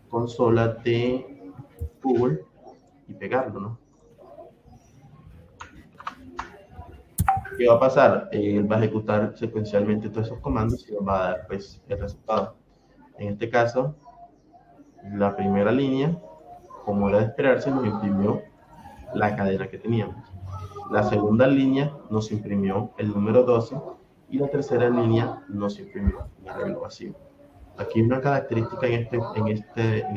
consola de Google y pegarlo, ¿no? ¿Qué va a pasar? Él va a ejecutar secuencialmente todos esos comandos y nos va a dar pues el resultado. En este caso, la primera línea, como era de esperarse, nos imprimió la cadena que teníamos. La segunda línea nos imprimió el número 12 y la tercera línea nos imprimió un arreglo vacío. Aquí hay una característica en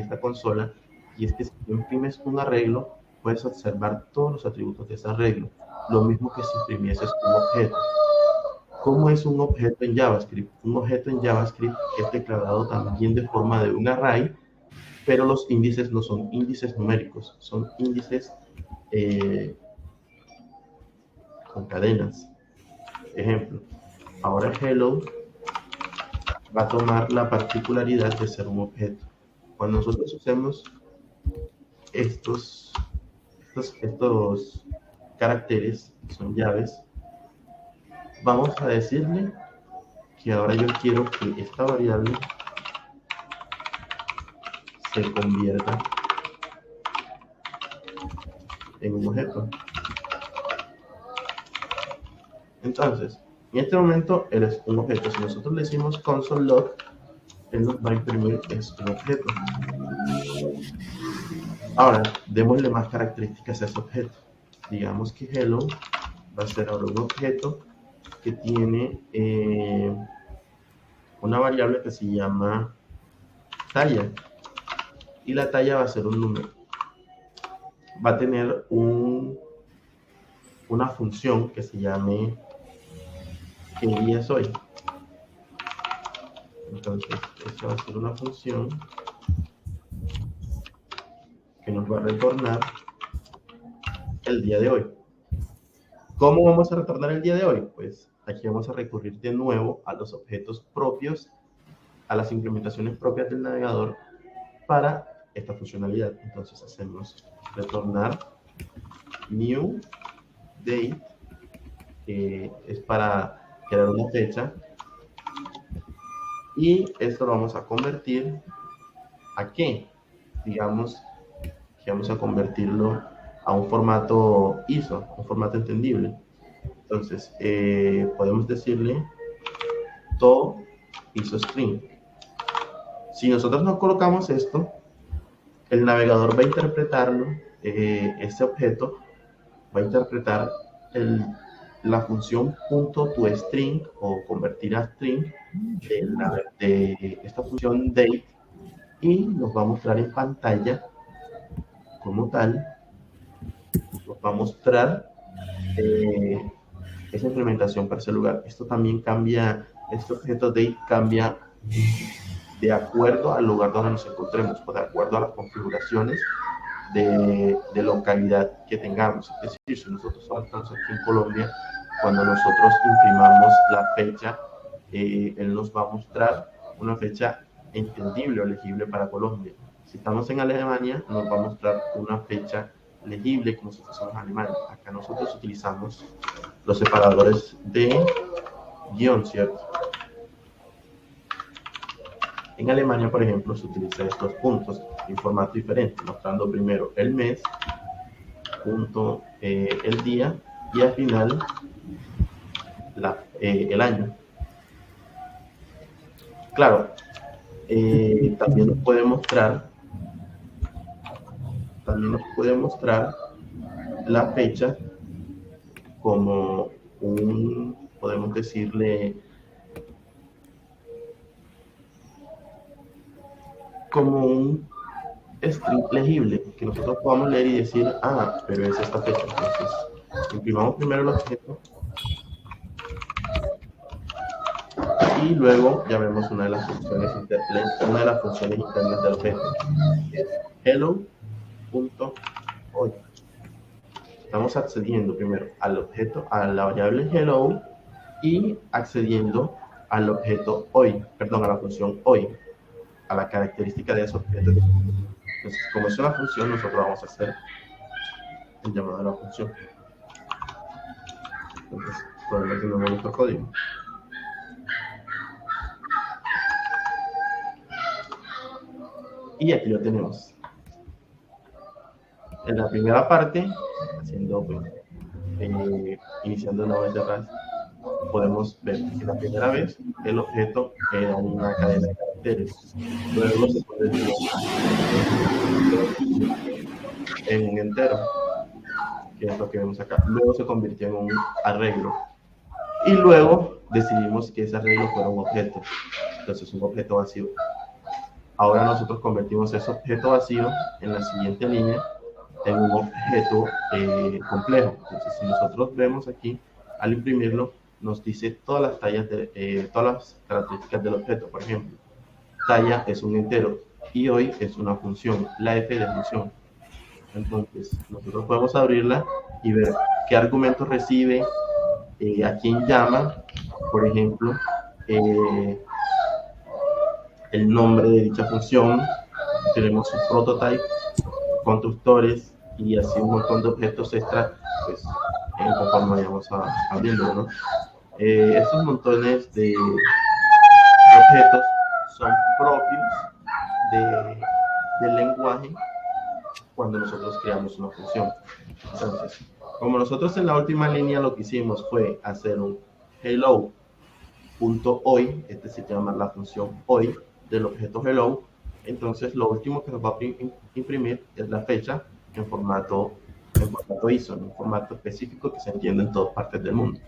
esta consola, y es que si tú imprimes un arreglo, puedes observar todos los atributos de ese arreglo, lo mismo que si imprimieses un objeto. ¿Cómo es un objeto en JavaScript? Un objeto en JavaScript es declarado también de forma de un array, pero los índices no son índices numéricos, son índices con cadenas. Ejemplo, ahora hello va a tomar la particularidad de ser un objeto. Cuando nosotros usemos estos caracteres, que son llaves, vamos a decirle que ahora yo quiero que esta variable se convierta en un objeto. Entonces, en este momento él es un objeto. Si nosotros le decimos console log, él nos va a imprimir un objeto. Ahora, démosle más características a ese objeto. Digamos que hello va a ser ahora un objeto que tiene una variable que se llama talla, y la talla va a ser un número. Va a tener una función que se llame ¿qué día es hoy? Entonces, esta va a ser una función que nos va a retornar el día de hoy. ¿Cómo vamos a retornar el día de hoy? Pues aquí vamos a recurrir de nuevo a los objetos propios, a las implementaciones propias del navegador para esta funcionalidad. Entonces hacemos retornar new date, que es para crear una fecha, y esto lo vamos a convertir ¿a qué? Digamos que vamos a convertirlo a un formato ISO, un formato entendible. Entonces, podemos decirle to ISO string. Si nosotros no colocamos esto, el navegador va a interpretarlo, este objeto va a interpretar la función .toString o convertir a string de esta función date, y nos va a mostrar en pantalla como tal, nos va a mostrar esa implementación para ese lugar. Esto también cambia, este objeto date cambia de acuerdo al lugar donde nos encontremos, o de acuerdo a las configuraciones de localidad que tengamos. Es decir, si nosotros estamos aquí en Colombia, cuando nosotros imprimamos la fecha, él nos va a mostrar una fecha entendible o legible para Colombia. Si estamos en Alemania, nos va a mostrar una fecha legible como si fuésemos Alemania. Acá nosotros utilizamos los separadores de guión, ¿cierto? En Alemania, por ejemplo, se utilizan estos puntos en formato diferente, mostrando primero el mes, punto el día y al final el año. Claro, también nos puede mostrar la fecha como podemos decirle, como un string legible que nosotros podamos leer y decir, pero es esta fecha. Entonces, imprimamos primero el objeto y luego ya vemos una de las funciones internas del objeto, que es hello.hoy. Estamos accediendo primero al objeto, a la variable hello, y accediendo al objeto hoy, perdón, a la función hoy, a la característica de ese objeto. Entonces, como es una función, nosotros vamos a hacer el llamado a la función. Entonces, podemos ver nuestro código. Y aquí lo tenemos. En la primera parte, haciendo, iniciando una vez de atrás, podemos ver que la primera vez el objeto era una cadena de caracteres. Luego se puede decir en un entero, que es lo que vemos acá. Luego se convirtió en un arreglo. Y luego decidimos que ese arreglo fuera un objeto. Entonces, un objeto vacío. Ahora nosotros convertimos ese objeto vacío en la siguiente línea en un objeto complejo. Entonces, si nosotros vemos aquí, al imprimirlo, nos dice todas las tallas, todas las características del objeto. Por ejemplo, talla es un entero y hoy es una función, la f de función. Entonces, nosotros podemos abrirla y ver qué argumentos recibe, a quién llama, por ejemplo, el nombre de dicha función, tenemos un prototype, constructores y así un montón de objetos extra, pues conforme vayamos abriendo, ¿no? Estos montones de objetos son propios del lenguaje cuando nosotros creamos una función. Entonces, como nosotros en la última línea lo que hicimos fue hacer un hello.hoy, este se llama la función hoy del objeto hello, entonces lo último que nos va a imprimir es la fecha en formato ISO, en un formato específico que se entiende en todas partes del mundo.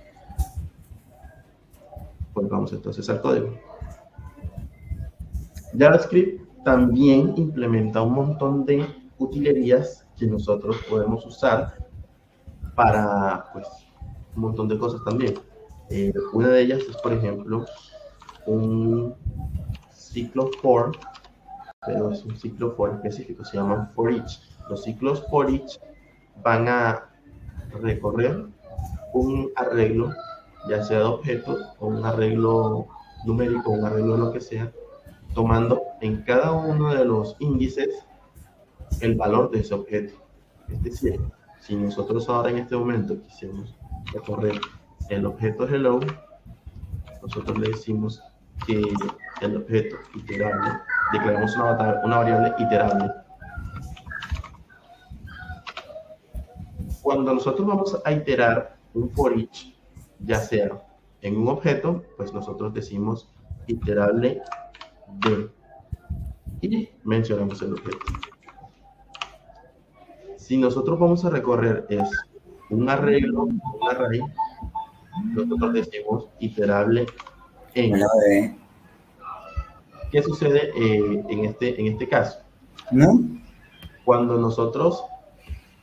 Pues vamos entonces al código. JavaScript también implementa un montón de utilerías que nosotros podemos usar para, pues, un montón de cosas también. Una de ellas es, por ejemplo, un ciclo for, pero es un ciclo for específico, se llama for each. Los ciclos for each van a recorrer un arreglo, ya sea de objetos o un arreglo numérico, un arreglo de lo que sea, tomando en cada uno de los índices el valor de ese objeto. Es decir, si nosotros ahora en este momento quisiéramos recorrer el objeto hello, nosotros le decimos que el objeto iterable, declaramos una variable iterable. Cuando nosotros vamos a iterar un for each, ya sea en un objeto, pues nosotros decimos iterable de y mencionamos el objeto. Si nosotros vamos a recorrer es un arreglo, un array, nosotros decimos iterable en. ¿Qué sucede en este caso? ¿No? Cuando nosotros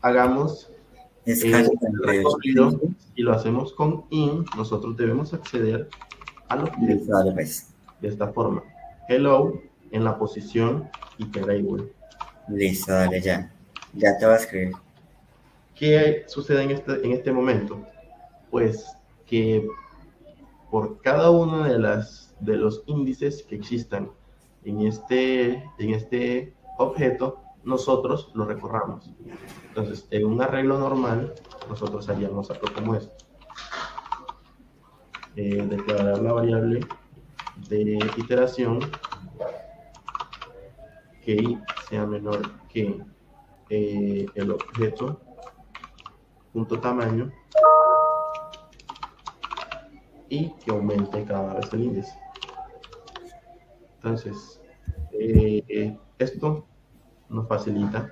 hagamos el recorrido y lo hacemos con in, nosotros debemos acceder a los objetos de esta forma. Hello en la posición iterable. Listo, dale ya. Ya te voy a escribir. ¿Qué sucede en este momento? Pues que por cada uno de los índices que existan en este objeto, nosotros lo recorramos. Entonces, en un arreglo normal, nosotros haríamos algo como esto. Declarar la variable de iteración que i sea menor que el objeto punto tamaño y que aumente cada vez el índice. Entonces, esto nos facilita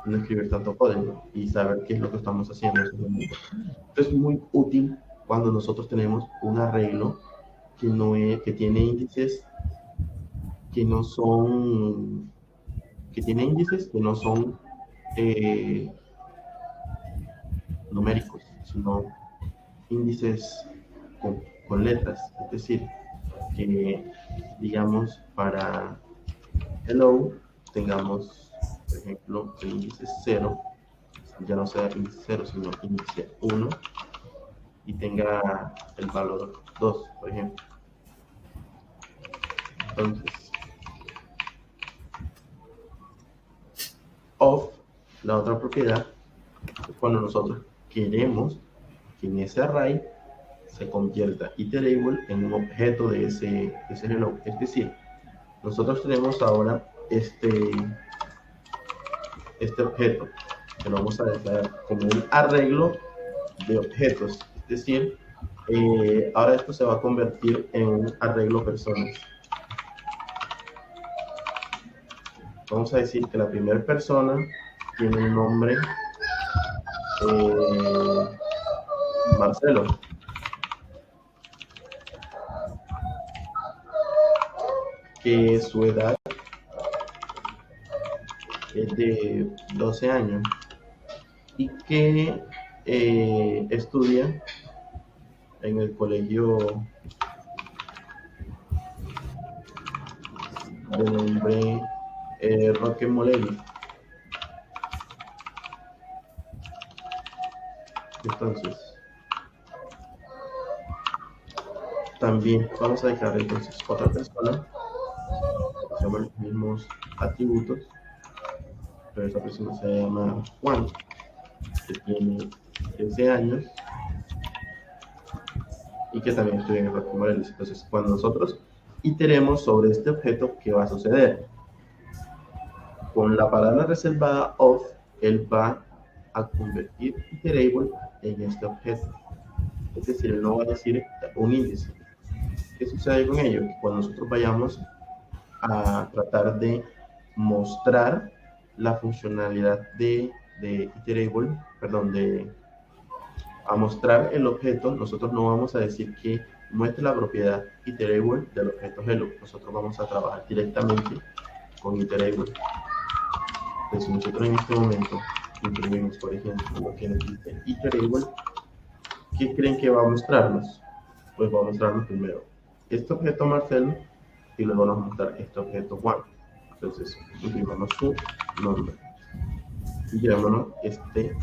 no escribir tanto código y saber qué es lo que estamos haciendo. Esto es muy útil cuando nosotros tenemos un arreglo que tiene índices que no son eh, numéricos, sino índices con letras. Es decir, que digamos para hello tengamos, por ejemplo, el índice 0, ya no sea índice 0, sino índice 1, y tenga el valor 2, por ejemplo. Entonces, of, la otra propiedad, es cuando nosotros queremos que en ese array se convierta iterable en un objeto de ese hello. Es decir, nosotros tenemos ahora este objeto que lo vamos a declarar como un arreglo de objetos. Es decir, ahora esto se va a convertir en un arreglo personas. Vamos a decir que la primera persona tiene el nombre Marcelo. Que su edad es de 12 años y que estudia en el colegio de nombre Roque Moleri. Entonces, también vamos a declarar entonces otra persona, usamos los mismos atributos, pero esa persona se llama Juan, que tiene 13 años y que también estudia en el Roque Moleri. Entonces, cuando nosotros iteremos sobre este objeto, ¿qué va a suceder? Con la palabra reservada of, él va a convertir iterable en este objeto. Es decir, él no va a decir un índice. ¿Qué sucede con ello? Que cuando nosotros vayamos a tratar de mostrar la funcionalidad de iterable, perdón, a mostrar el objeto, nosotros no vamos a decir que muestre la propiedad iterable del objeto hello. Nosotros vamos a trabajar directamente con iterable. Pues si nosotros en este momento imprimimos, por ejemplo, lo que nos dice iterable, ¿qué creen que va a mostrarnos? Pues va a mostrarnos primero este objeto Marcelo y luego nos va a mostrar este objeto Juan. Entonces, imprimamos su nombre y llevémonos este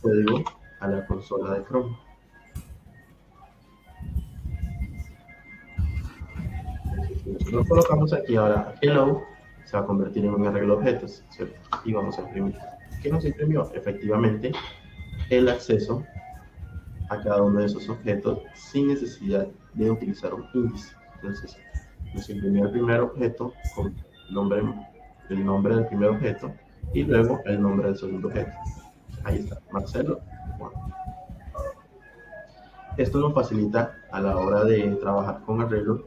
código a la consola de Chrome. Entonces, si nosotros colocamos aquí ahora hello, se va a convertir en un arreglo de objetos, ¿cierto? Y vamos a imprimir. ¿Qué nos imprimió? Efectivamente, el acceso a cada uno de esos objetos sin necesidad de utilizar un índice. Entonces, nos imprimió el primer objeto con el nombre del primer objeto y luego el nombre del segundo objeto. Ahí está, Marcelo. Bueno, esto nos facilita a la hora de trabajar con arreglos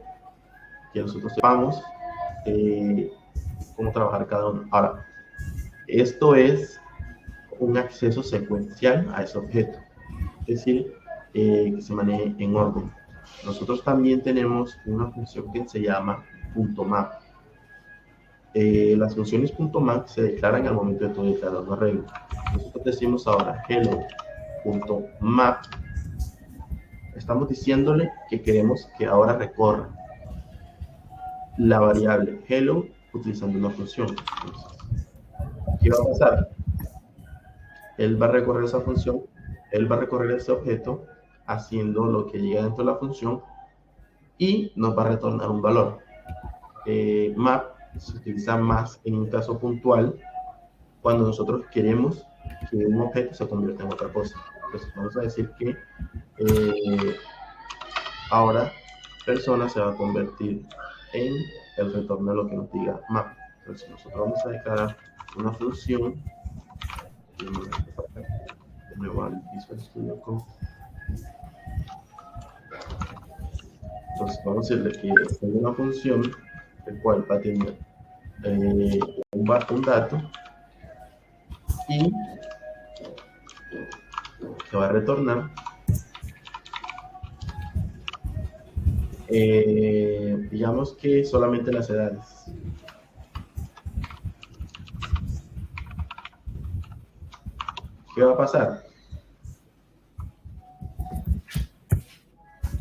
que nosotros sepamos cómo trabajar cada uno. Ahora, esto es un acceso secuencial a ese objeto, es decir, que se maneje en orden. Nosotros también tenemos una función que se llama .map. Las funciones .map se declaran al momento de todo declarar un arreglo. Nosotros decimos ahora hello.map. Estamos diciéndole que queremos que ahora recorra la variable hello utilizando una función. Entonces, ¿Qué va a pasar? Él va a recorrer esa función, él va a recorrer ese objeto haciendo lo que llega dentro de la función y nos va a retornar un valor. Map se utiliza más en un caso puntual cuando nosotros queremos que un objeto se convierta en otra cosa. Entonces vamos a decir que ahora persona se va a convertir en el retorno de lo que nos diga map. Entonces nosotros vamos a declarar una función de nuevo al Visual Studio Code. Entonces vamos a decirle que es una función el cual va a tener un dato y que va a retornar digamos que solamente las edades. ¿Qué va a pasar?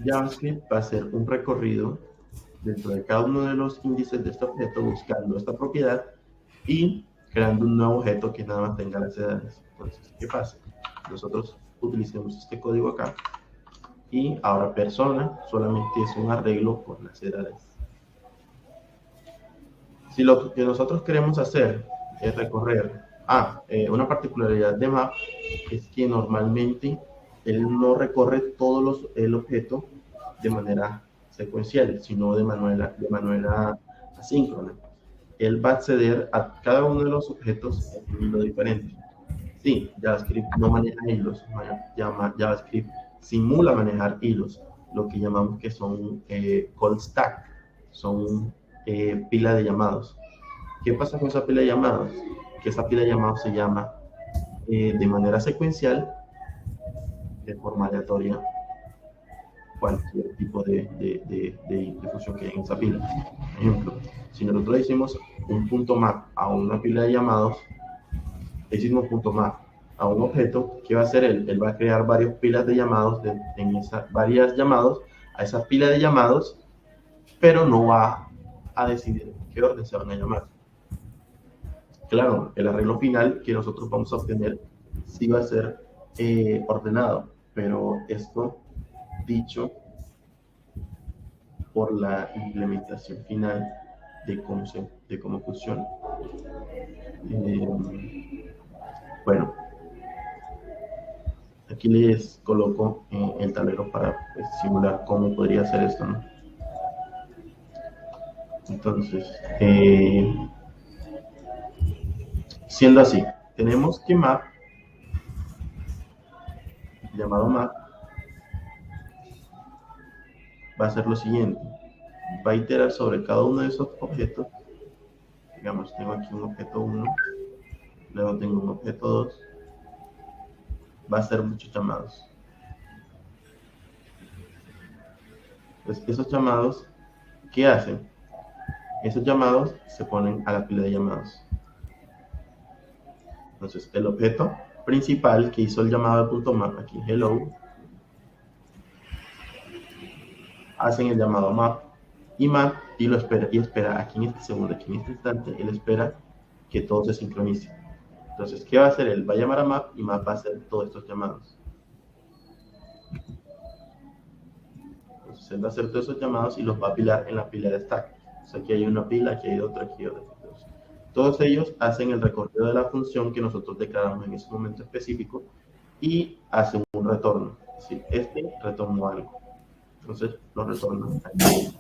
JavaScript va a hacer un recorrido dentro de cada uno de los índices de este objeto buscando esta propiedad y creando un nuevo objeto que nada más tenga las edades. Entonces, ¿qué pasa? Nosotros utilicemos este código acá y ahora persona solamente es un arreglo con las edades. Si lo que nosotros queremos hacer es recorrer una particularidad de map es que normalmente él no recorre el objeto de manera secuencial, sino de manera asíncrona. Él va a acceder a cada uno de los objetos en un hilo diferente. Sí, JavaScript no maneja hilos, JavaScript simula manejar hilos, lo que llamamos que son call stack, son pila de llamados. ¿Qué pasa con esa pila de llamados? Que esa pila de llamados se llama de manera secuencial, de forma aleatoria, cualquier tipo de función que hay en esa pila. Por ejemplo, si nosotros le hicimos un punto map a una pila de llamados, le hicimos punto map a un objeto, ¿qué va a hacer él? Él va a crear varias pilas de llamados, varias llamados a esa pila de llamados, pero no va a decidir en qué orden se van a llamar. Claro, el arreglo final que nosotros vamos a obtener sí va a ser ordenado, pero esto dicho por la implementación final de cómo funciona. Bueno, aquí les coloco el tablero para simular cómo podría ser esto, ¿no? Entonces, siendo así, tenemos que map, llamado map, va a ser lo siguiente. Va a iterar sobre cada uno de esos objetos. Digamos, tengo aquí un objeto 1, luego tengo un objeto 2. Va a hacer muchos llamados. Pues esos llamados, ¿qué hacen? Esos llamados se ponen a la pila de llamados. Entonces, el objeto principal que hizo el llamado de punto map, aquí hello, hacen el llamado map y lo espera, y espera aquí en este segundo, aquí en este instante, él espera que todo se sincronice. Entonces, ¿qué va a hacer? Él va a llamar a map y map va a hacer todos estos llamados. Entonces, él va a hacer todos esos llamados y los va a apilar en la pila de stack. O sea, aquí hay una pila, aquí hay otra, aquí hay otra. Todos ellos hacen el recorrido de la función que nosotros declaramos en ese momento específico y hacen un retorno. Es decir, este retornó algo. Entonces lo retorna aquí.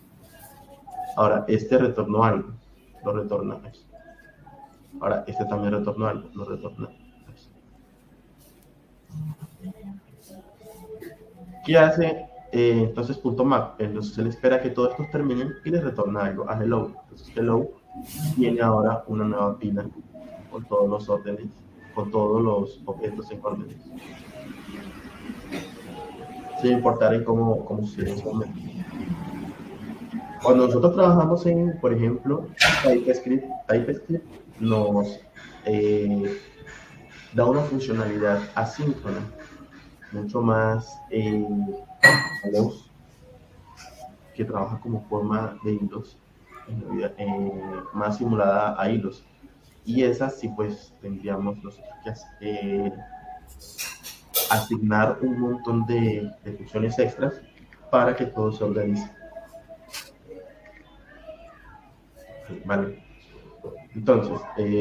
Ahora, este retornó algo. Lo retorna aquí. Ahora, este también retornó algo. Lo retorna aquí. ¿Qué hace? Entonces, punto map. Entonces él espera que todos estos terminen y le retorna algo a hello. Entonces hello tiene ahora una nueva pila con todos los órdenes, con todos los objetos en órdenes. Sin importar en cómo sucede en su momento. Cuando nosotros trabajamos en, por ejemplo, TypeScript nos da una funcionalidad asíncrona, mucho más veloz, que trabaja como forma de hilos, más simulada a hilos. y esas sí pues tendríamos nosotros que asignar un montón de funciones extras para que todo se organice. Vale. Entonces,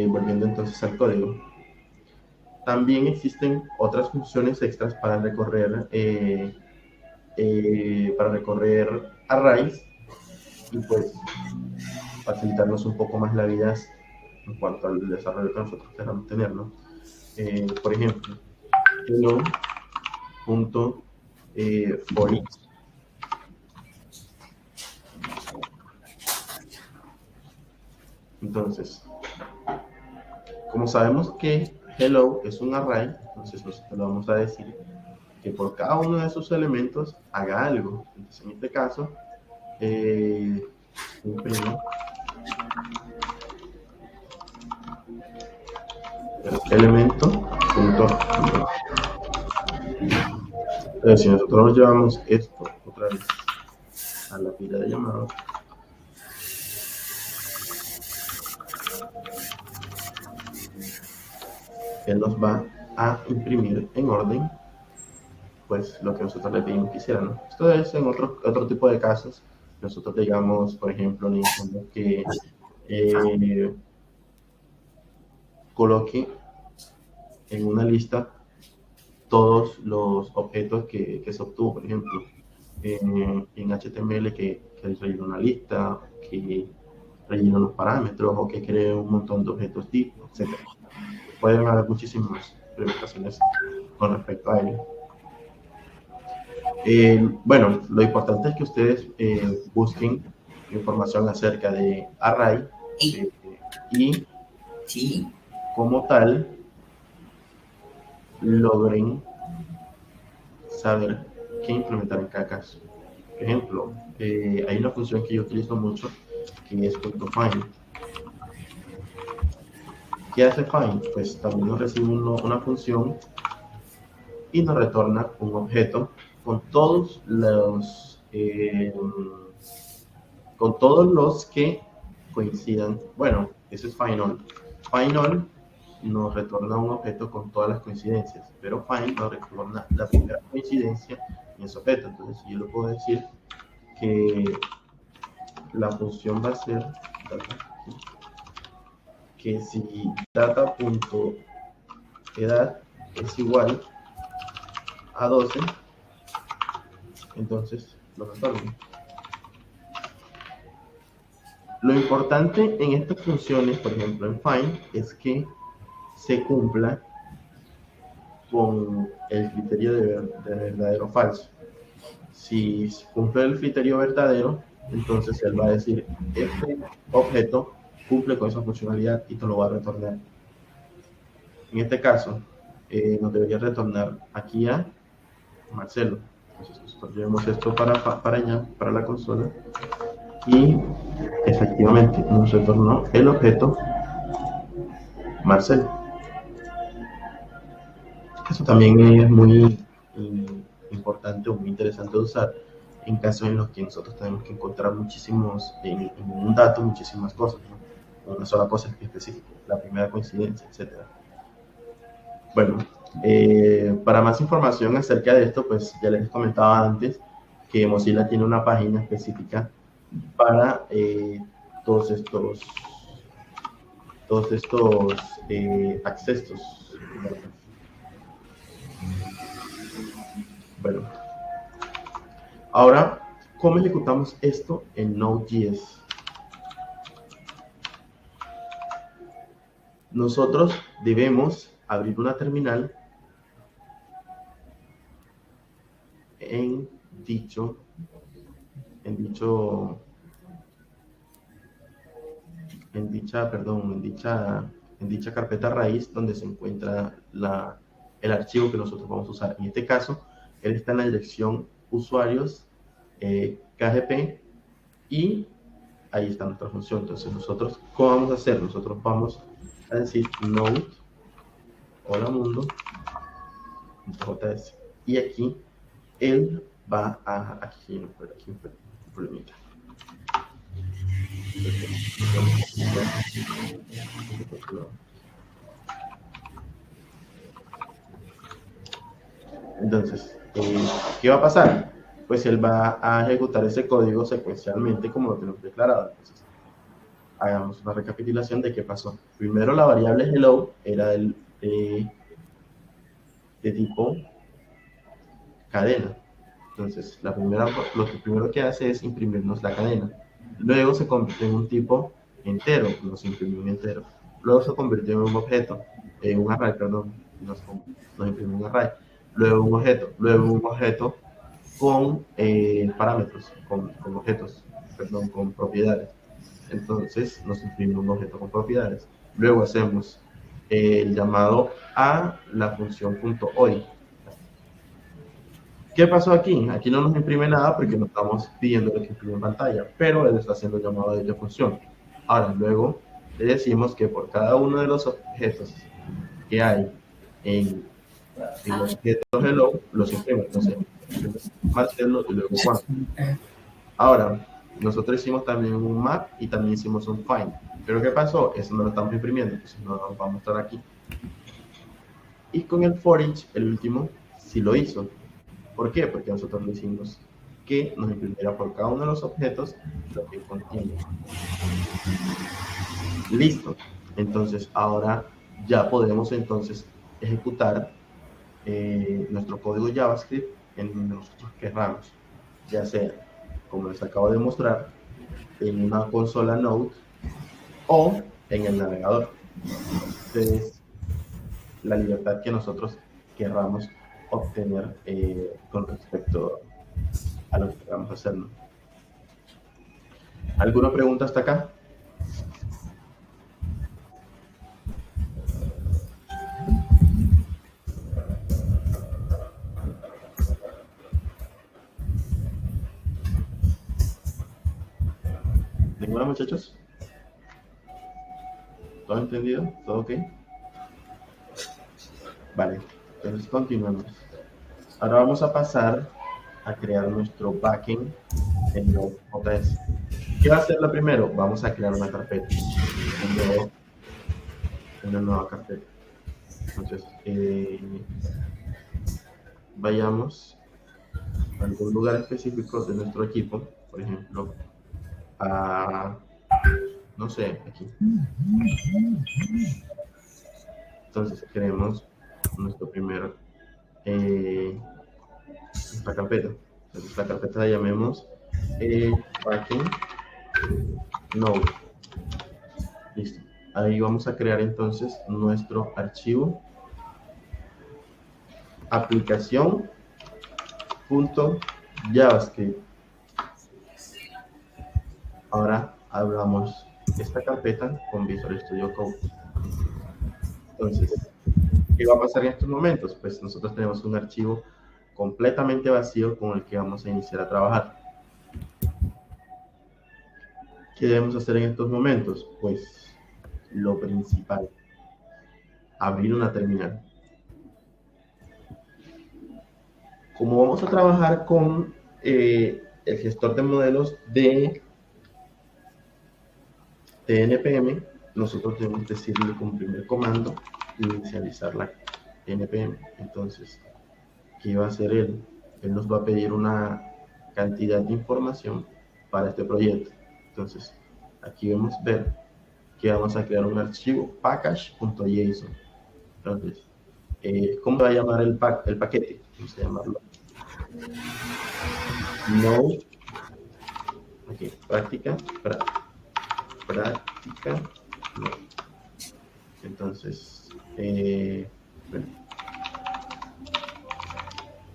volviendo entonces al código. También existen otras funciones extras para recorrer arrays y pues facilitarnos un poco más la vida en cuanto al desarrollo que nosotros queramos tener, ¿no? Por ejemplo, hello.for each. Entonces, como sabemos que hello es un array, entonces nosotros le vamos a decir que por cada uno de sus elementos haga algo. Entonces, en este caso, imprimo el elemento punto. Entonces, si nosotros llevamos esto otra vez a la pila de llamados, él nos va a imprimir en orden pues lo que nosotros le pedimos que hiciera, ¿no? Esto es en otro tipo de casos. Nosotros digamos, por ejemplo, necesitamos que coloque en una lista todos los objetos que se obtuvo, por ejemplo, en HTML que rellena una lista, que rellena unos parámetros o que cree un montón de objetos tipo, etc. Pueden haber muchísimas implementaciones con respecto a ello. Bueno, lo importante es que ustedes busquen información acerca de Array y como tal logren saber qué implementar en cada caso. Por ejemplo, hay una función que yo utilizo mucho que es .find. ¿Qué hace find? Pues también nos recibe una función y nos retorna un objeto con todos los que coincidan. Bueno, eso es find all. Find all nos retorna un objeto con todas las coincidencias, pero find nos retorna la primera coincidencia en ese objeto. Entonces, yo le puedo decir que la función va a ser que si data.edad es igual a 12, entonces lo retorno. Lo importante en estas funciones, por ejemplo en find, es que se cumpla con el criterio de verdadero o falso. Si cumple el criterio verdadero, entonces él va a decir, este objeto cumple con esa funcionalidad y te lo va a retornar. En este caso, nos debería retornar aquí a Marcelo. Entonces nosotros llevamos esto para allá, para la consola, y efectivamente nos retornó el objeto Marcelo. Eso también es muy importante o muy interesante de usar en casos en los que nosotros tenemos que encontrar muchísimos, en un dato, muchísimas cosas, ¿no? Una sola cosa específica, la primera coincidencia, etc. Bueno, para más información acerca de esto, pues ya les comentaba antes que Mozilla tiene una página específica para todos estos accesos. Bueno, ahora, ¿cómo ejecutamos esto en Node.js? Nosotros debemos abrir una terminal en dicha carpeta raíz donde se encuentra el archivo que nosotros vamos a usar. En este caso, él está en la dirección usuarios KGP y ahí está nuestra función. Entonces nosotros, ¿cómo vamos a hacer? Nosotros vamos a decir node hola mundo .js y aquí él va a aquí un problemita. Entonces, ¿qué va a pasar? Pues él va a ejecutar ese código secuencialmente como lo tenemos declarado. Entonces, hagamos una recapitulación de qué pasó. Primero, la variable hello era de tipo cadena. Entonces, lo que primero que hace es imprimirnos la cadena. Luego se convierte en un tipo entero, nos imprimió un entero. Luego se convirtió en un objeto, en un array, perdón, nos imprimió un array. Luego un objeto con parámetros, con objetos, perdón, con propiedades. Entonces nos imprime un objeto con propiedades. Luego hacemos el llamado a la función .hoy. ¿Qué pasó aquí? Aquí no nos imprime nada porque no estamos pidiéndole que imprime en pantalla, pero él está haciendo llamado a dicha función. Ahora, luego le decimos que por cada uno de los objetos que hay en los objetos hello, los imprime. Entonces, Marcelo y luego Juan. Ahora, nosotros hicimos también un map y también hicimos un find. Pero ¿qué pasó? Eso no lo estamos imprimiendo, entonces no lo vamos a mostrar aquí. Y con el for each, el último, sí lo hizo. ¿Por qué? Porque nosotros le hicimos que nos imprimiera por cada uno de los objetos lo que contiene. Listo. Entonces ahora ya podemos entonces ejecutar nuestro código JavaScript en donde nosotros querramos, ya sea, como les acabo de mostrar, en una consola Node o en el navegador. Entonces, la libertad que nosotros querramos obtener con respecto a lo que queramos hacer, ¿no? ¿Alguna pregunta hasta acá? ¿Ninguna, muchachos? ¿Todo entendido? ¿Todo ok? Vale, entonces continuamos. Ahora vamos a pasar a crear nuestro backend en Node.js. ¿Qué va a hacer lo primero? Vamos a crear una carpeta, una nueva carpeta. Entonces, vayamos a algún lugar específico de nuestro equipo, por ejemplo, a, no sé, aquí. Entonces, creemos nuestro primer, nuestra carpeta. Entonces, la carpeta la llamemos backend node. Listo. Ahí vamos a crear entonces nuestro archivo aplicación.javascript. Ahora abramos esta carpeta con Visual Studio Code. Entonces, ¿qué va a pasar en estos momentos? Pues nosotros tenemos un archivo completamente vacío con el que vamos a iniciar a trabajar. ¿Qué debemos hacer en estos momentos? Pues lo principal, abrir una terminal. Como vamos a trabajar con el gestor de modelos de NPM, nosotros debemos decirle como primer comando inicializar la NPM. Entonces, ¿qué va a hacer él? Él nos va a pedir una cantidad de información para este proyecto. Entonces, aquí vamos a ver que vamos a crear un archivo package.json. Entonces, ¿cómo va a llamar el paquete? Vamos a llamarlo node, aquí, práctica, no. Entonces, bueno,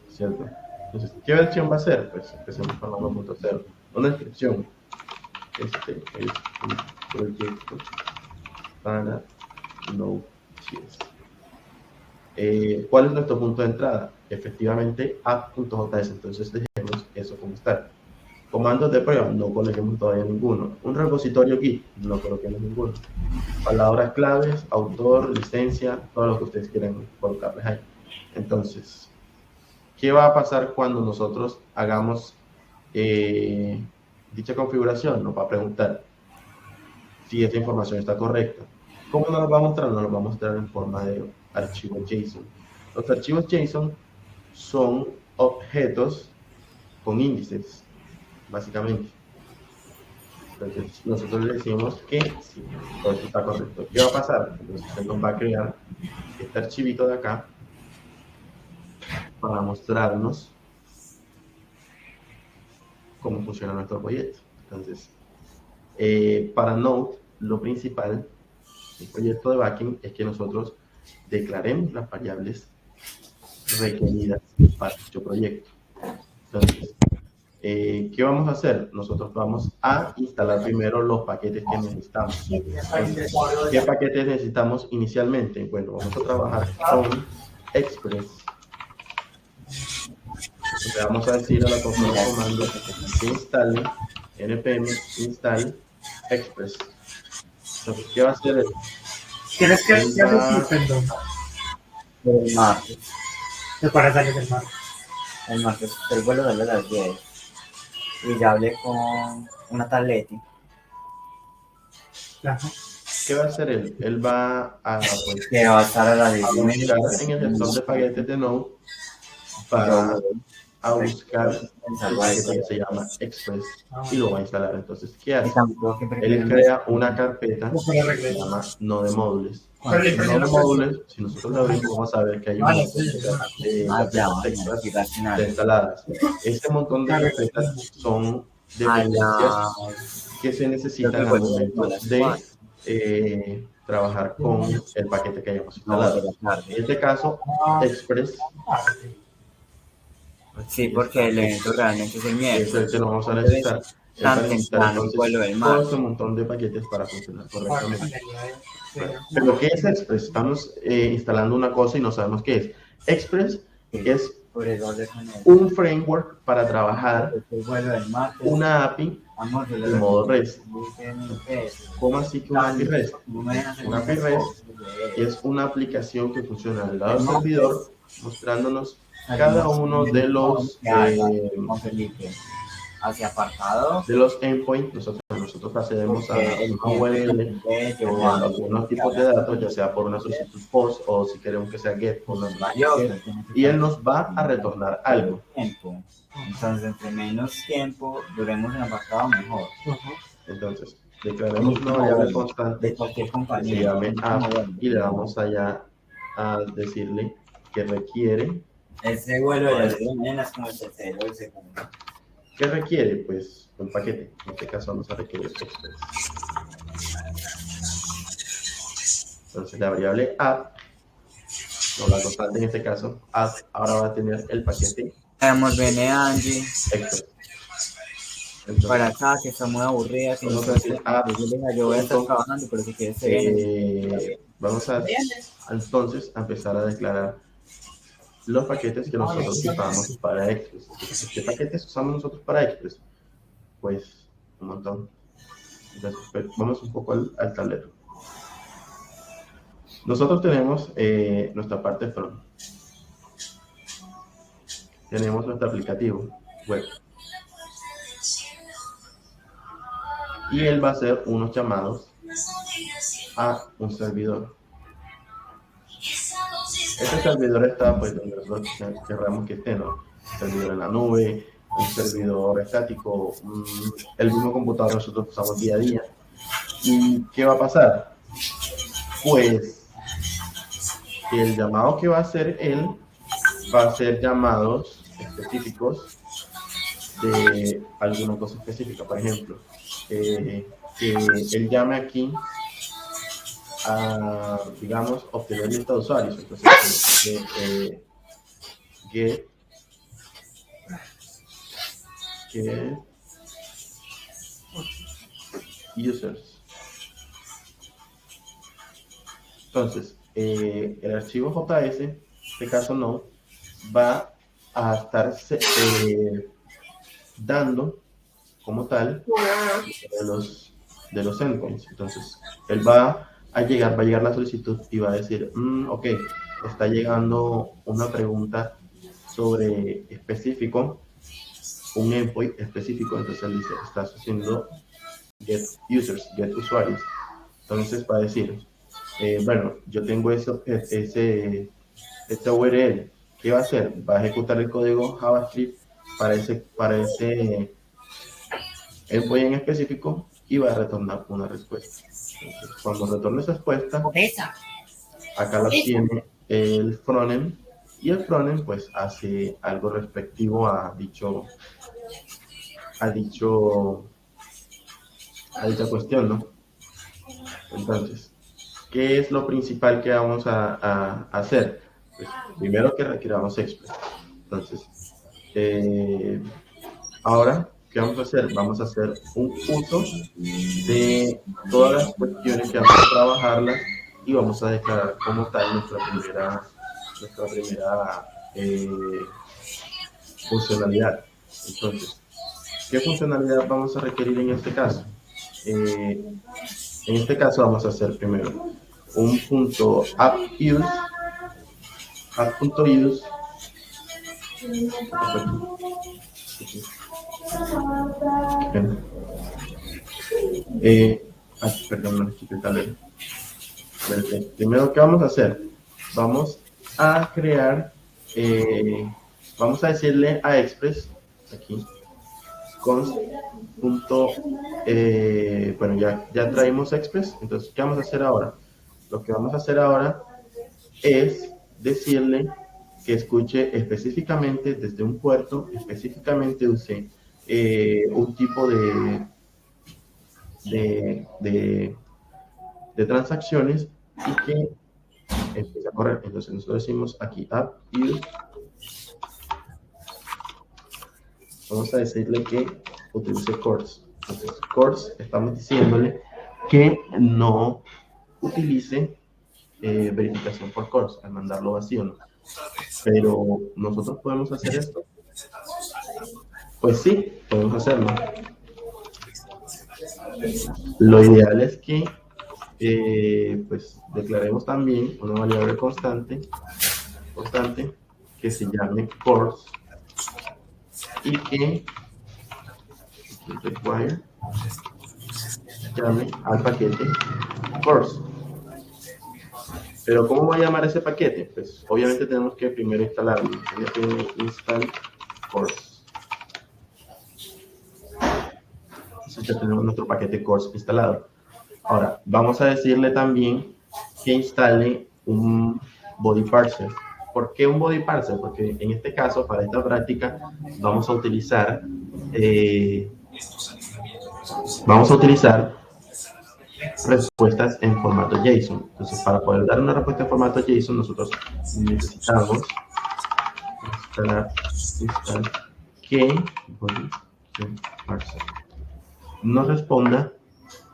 ¿cierto? Entonces, ¿qué versión va a ser? Pues empecemos con la 1.0. Una descripción. Este es un proyecto para Node.js. ¿Cuál es nuestro punto de entrada? Efectivamente, app.js. Entonces, dejemos eso como está. Comandos de prueba, no coloquemos todavía ninguno. Un repositorio Git, no coloquemos ninguno. Palabras claves, autor, licencia, todo lo que ustedes quieran colocarles ahí. Entonces, ¿qué va a pasar cuando nosotros hagamos dicha configuración? Nos va a preguntar, si esta información está correcta. ¿Cómo nos lo va a mostrar? Nos lo va a mostrar en forma de archivo JSON. Los archivos JSON son objetos con índices, básicamente. Entonces, nosotros le decimos que sí, todo esto está correcto. ¿Qué va a pasar? Entonces, él nos va a crear este archivito de acá para mostrarnos cómo funciona nuestro proyecto. Entonces, para Node, lo principal del proyecto de backend es que nosotros declaremos las variables requeridas para dicho proyecto. Entonces, ¿qué vamos a hacer? Nosotros vamos a instalar primero los paquetes que necesitamos. Entonces, ¿qué paquetes necesitamos inicialmente? Bueno, vamos a trabajar con Express. Le vamos a decir a la consola de comando que instale npm install Express. Entonces, ¿qué va a hacer? Tienes que hacer perdón. El martes. ¿Te para salir del mar? El martes, el vuelo sale a las 10. Y ya hablé con una tableti. Ajá. ¿Qué va a hacer él? Él va a, pues, Que va a estar a las 10 a buscar en el gestor de paquetes de Node para a buscar el paquete que se llama Express y lo va a instalar. Entonces, ¿qué hace? Él crea una carpeta que se llama Node Modules. Node Modules, si nosotros lo abrimos, vamos a ver que hay un montón de carpetas extras instaladas. Este montón de carpetas son dependencias que se necesitan al momento de trabajar con el paquete que hayamos instalado. En este caso, Express. Sí, porque el evento realmente es el miércoles. Es el que lo vamos a necesitar. Para necesitar entonces todo ese montón de paquetes para funcionar correctamente. Pero ¿qué es Express? Estamos instalando una cosa y no sabemos qué es. Express es un framework para trabajar una API en modo REST. ¿Cómo así que una API REST? Una API REST es una aplicación que funciona al lado del servidor mostrándonos cada uno de los hacia apartado de los endpoints. Nosotros accedemos a una URL con algunos tipos de datos, ya sea por una solicitud POST o si queremos que sea GET por una GET, y él nos va a retornar algo. Entonces, entre menos tiempo duremos en apartado, mejor. Entonces, declaremos una variable constante de cualquier que compañía se llame app y le damos allá a decirle que requiere. Ese vuelo de las 10 de la mañana es como el tercero o el segundo. ¿Qué requiere? Pues un paquete. En este caso vamos a requerir Express. Entonces la variable app, o la constante en este caso, app, ahora va a tener el paquete Vamos, viene Angie Express. Entonces, para acá, que está muy aburrida. Que vamos no a decir app. yo voy a estar trabajando, pero si quieres se viene. Vamos a entonces a empezar a declarar los paquetes que nosotros usamos para Express. Entonces, ¿qué paquetes usamos nosotros para Express? Pues un montón. Entonces, vamos un poco al tablero. Nosotros tenemos nuestra parte front. Tenemos nuestro aplicativo web. Y él va a hacer unos llamados a un servidor. Este servidor está pues donde nosotros querramos que esté, ¿no? Un servidor en la nube, un servidor estático, el mismo computador nosotros usamos día a día. ¿Y qué va a pasar? Pues el llamado que va a hacer él va a ser llamados específicos de alguna cosa específica. Por ejemplo, que él llame aquí a, digamos, obtener lista de usuarios. Entonces, get users. Entonces, el archivo JS, en este caso no, va a estar dando como tal de los endpoints. Entonces, él va a llegar la solicitud y va a decir, ok, está llegando una pregunta sobre específico, un endpoint específico. Entonces él dice, estás haciendo get users, get usuarios. Entonces va a decir, bueno, yo tengo esta URL. ¿Qué va a hacer? Va a ejecutar el código JavaScript para ese endpoint en específico y va a retornar una respuesta. Entonces, cuando retorne esa respuesta, acá la tiene el frontend y el frontend pues hace algo respectivo a dicha cuestión, ¿no? Entonces, ¿qué es lo principal que vamos a hacer? Pues, primero que requiramos Express. Entonces, ahora, ¿qué vamos a hacer? Vamos a hacer un uso de todas las cuestiones que vamos a trabajarlas y vamos a declarar como tal nuestra primera funcionalidad. Entonces, ¿qué funcionalidad vamos a requerir en este caso? En este caso vamos a hacer primero un punto app.use perdón, no necesito el tablero. Primero, ¿qué vamos a hacer? Vamos a crear, vamos a decirle a Express, aquí, const. Bueno, ya traímos Express, entonces, ¿qué vamos a hacer ahora? Lo que vamos a hacer ahora es decirle que escuche específicamente desde un puerto, específicamente use un tipo de transacciones y que empiece a correr. Entonces nosotros decimos aquí app use. Vamos a decirle que utilice cores. Entonces cores estamos diciéndole que no utilice verificación por cores al mandarlo vacío, ¿no? Pero nosotros podemos hacer esto. Pues sí, podemos hacerlo. Lo ideal es que pues declaremos también una variable constante que se llame cores y que require llame al paquete cores. Pero ¿cómo va a llamar ese paquete? Pues obviamente tenemos que primero instalarlo. Install cores. Entonces ya tenemos nuestro paquete cores instalado. Ahora, vamos a decirle también que instale un body parser. ¿Por qué un body parser? Porque en este caso, para esta práctica, vamos a utilizar respuestas en formato JSON. Entonces, para poder dar una respuesta en formato JSON, nosotros necesitamos instalar que body parser nos responda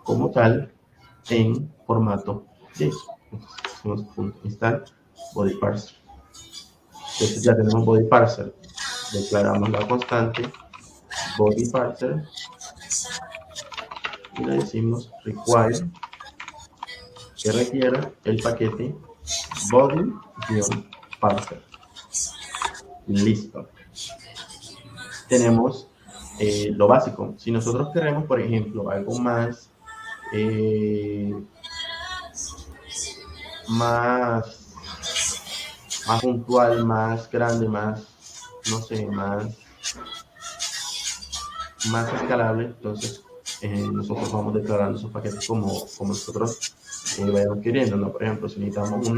como tal en formato JSON. Entonces, hacemos install body parser. Entonces ya tenemos body parser. Declaramos la constante body parser y le decimos require que requiera el paquete body-parser. Listo. Tenemos lo básico. Si nosotros queremos, por ejemplo, algo más puntual, más grande, más, no sé, más escalable, entonces nosotros vamos declarando esos paquetes como nosotros vayamos queriendo, ¿no? Por ejemplo, si necesitamos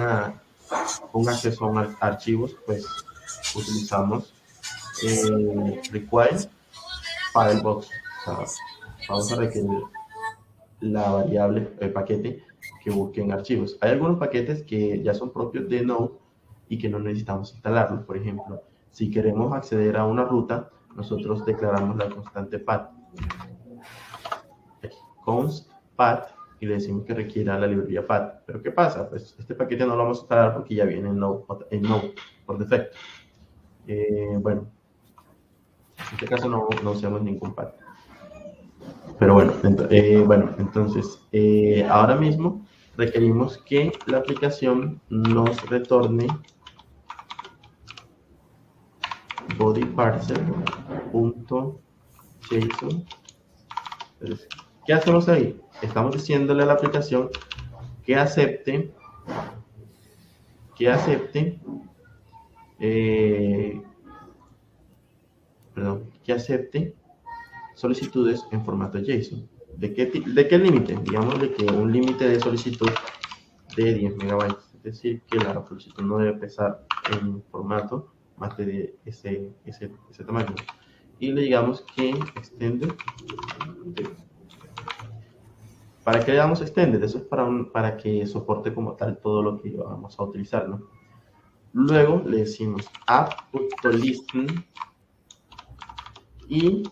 un acceso a archivos, pues utilizamos require filebox. O sea, vamos a requerir la variable, el paquete que busque en archivos. Hay algunos paquetes que ya son propios de Node y que no necesitamos instalarlos. Por ejemplo, si queremos acceder a una ruta, nosotros declaramos la constante path. Const path y le decimos que requiera la librería path. Pero ¿qué pasa? Pues este paquete no lo vamos a instalar porque ya viene en Node por defecto. Bueno, en este caso no usamos ningún path. Pero bueno, entonces ahora mismo requerimos que la aplicación nos retorne bodyparser.json. ¿Qué hacemos ahí? Estamos diciéndole a la aplicación que acepte solicitudes en formato JSON. ¿De qué límite? Digámosle que un límite de solicitud de 10 megabytes. Es decir, que la solicitud no debe pesar en formato más de ese tamaño. Y le digamos que extended. ¿Para qué le damos extended? Eso es para que soporte como tal todo lo que vamos a utilizar, ¿no? Luego le decimos app.listen y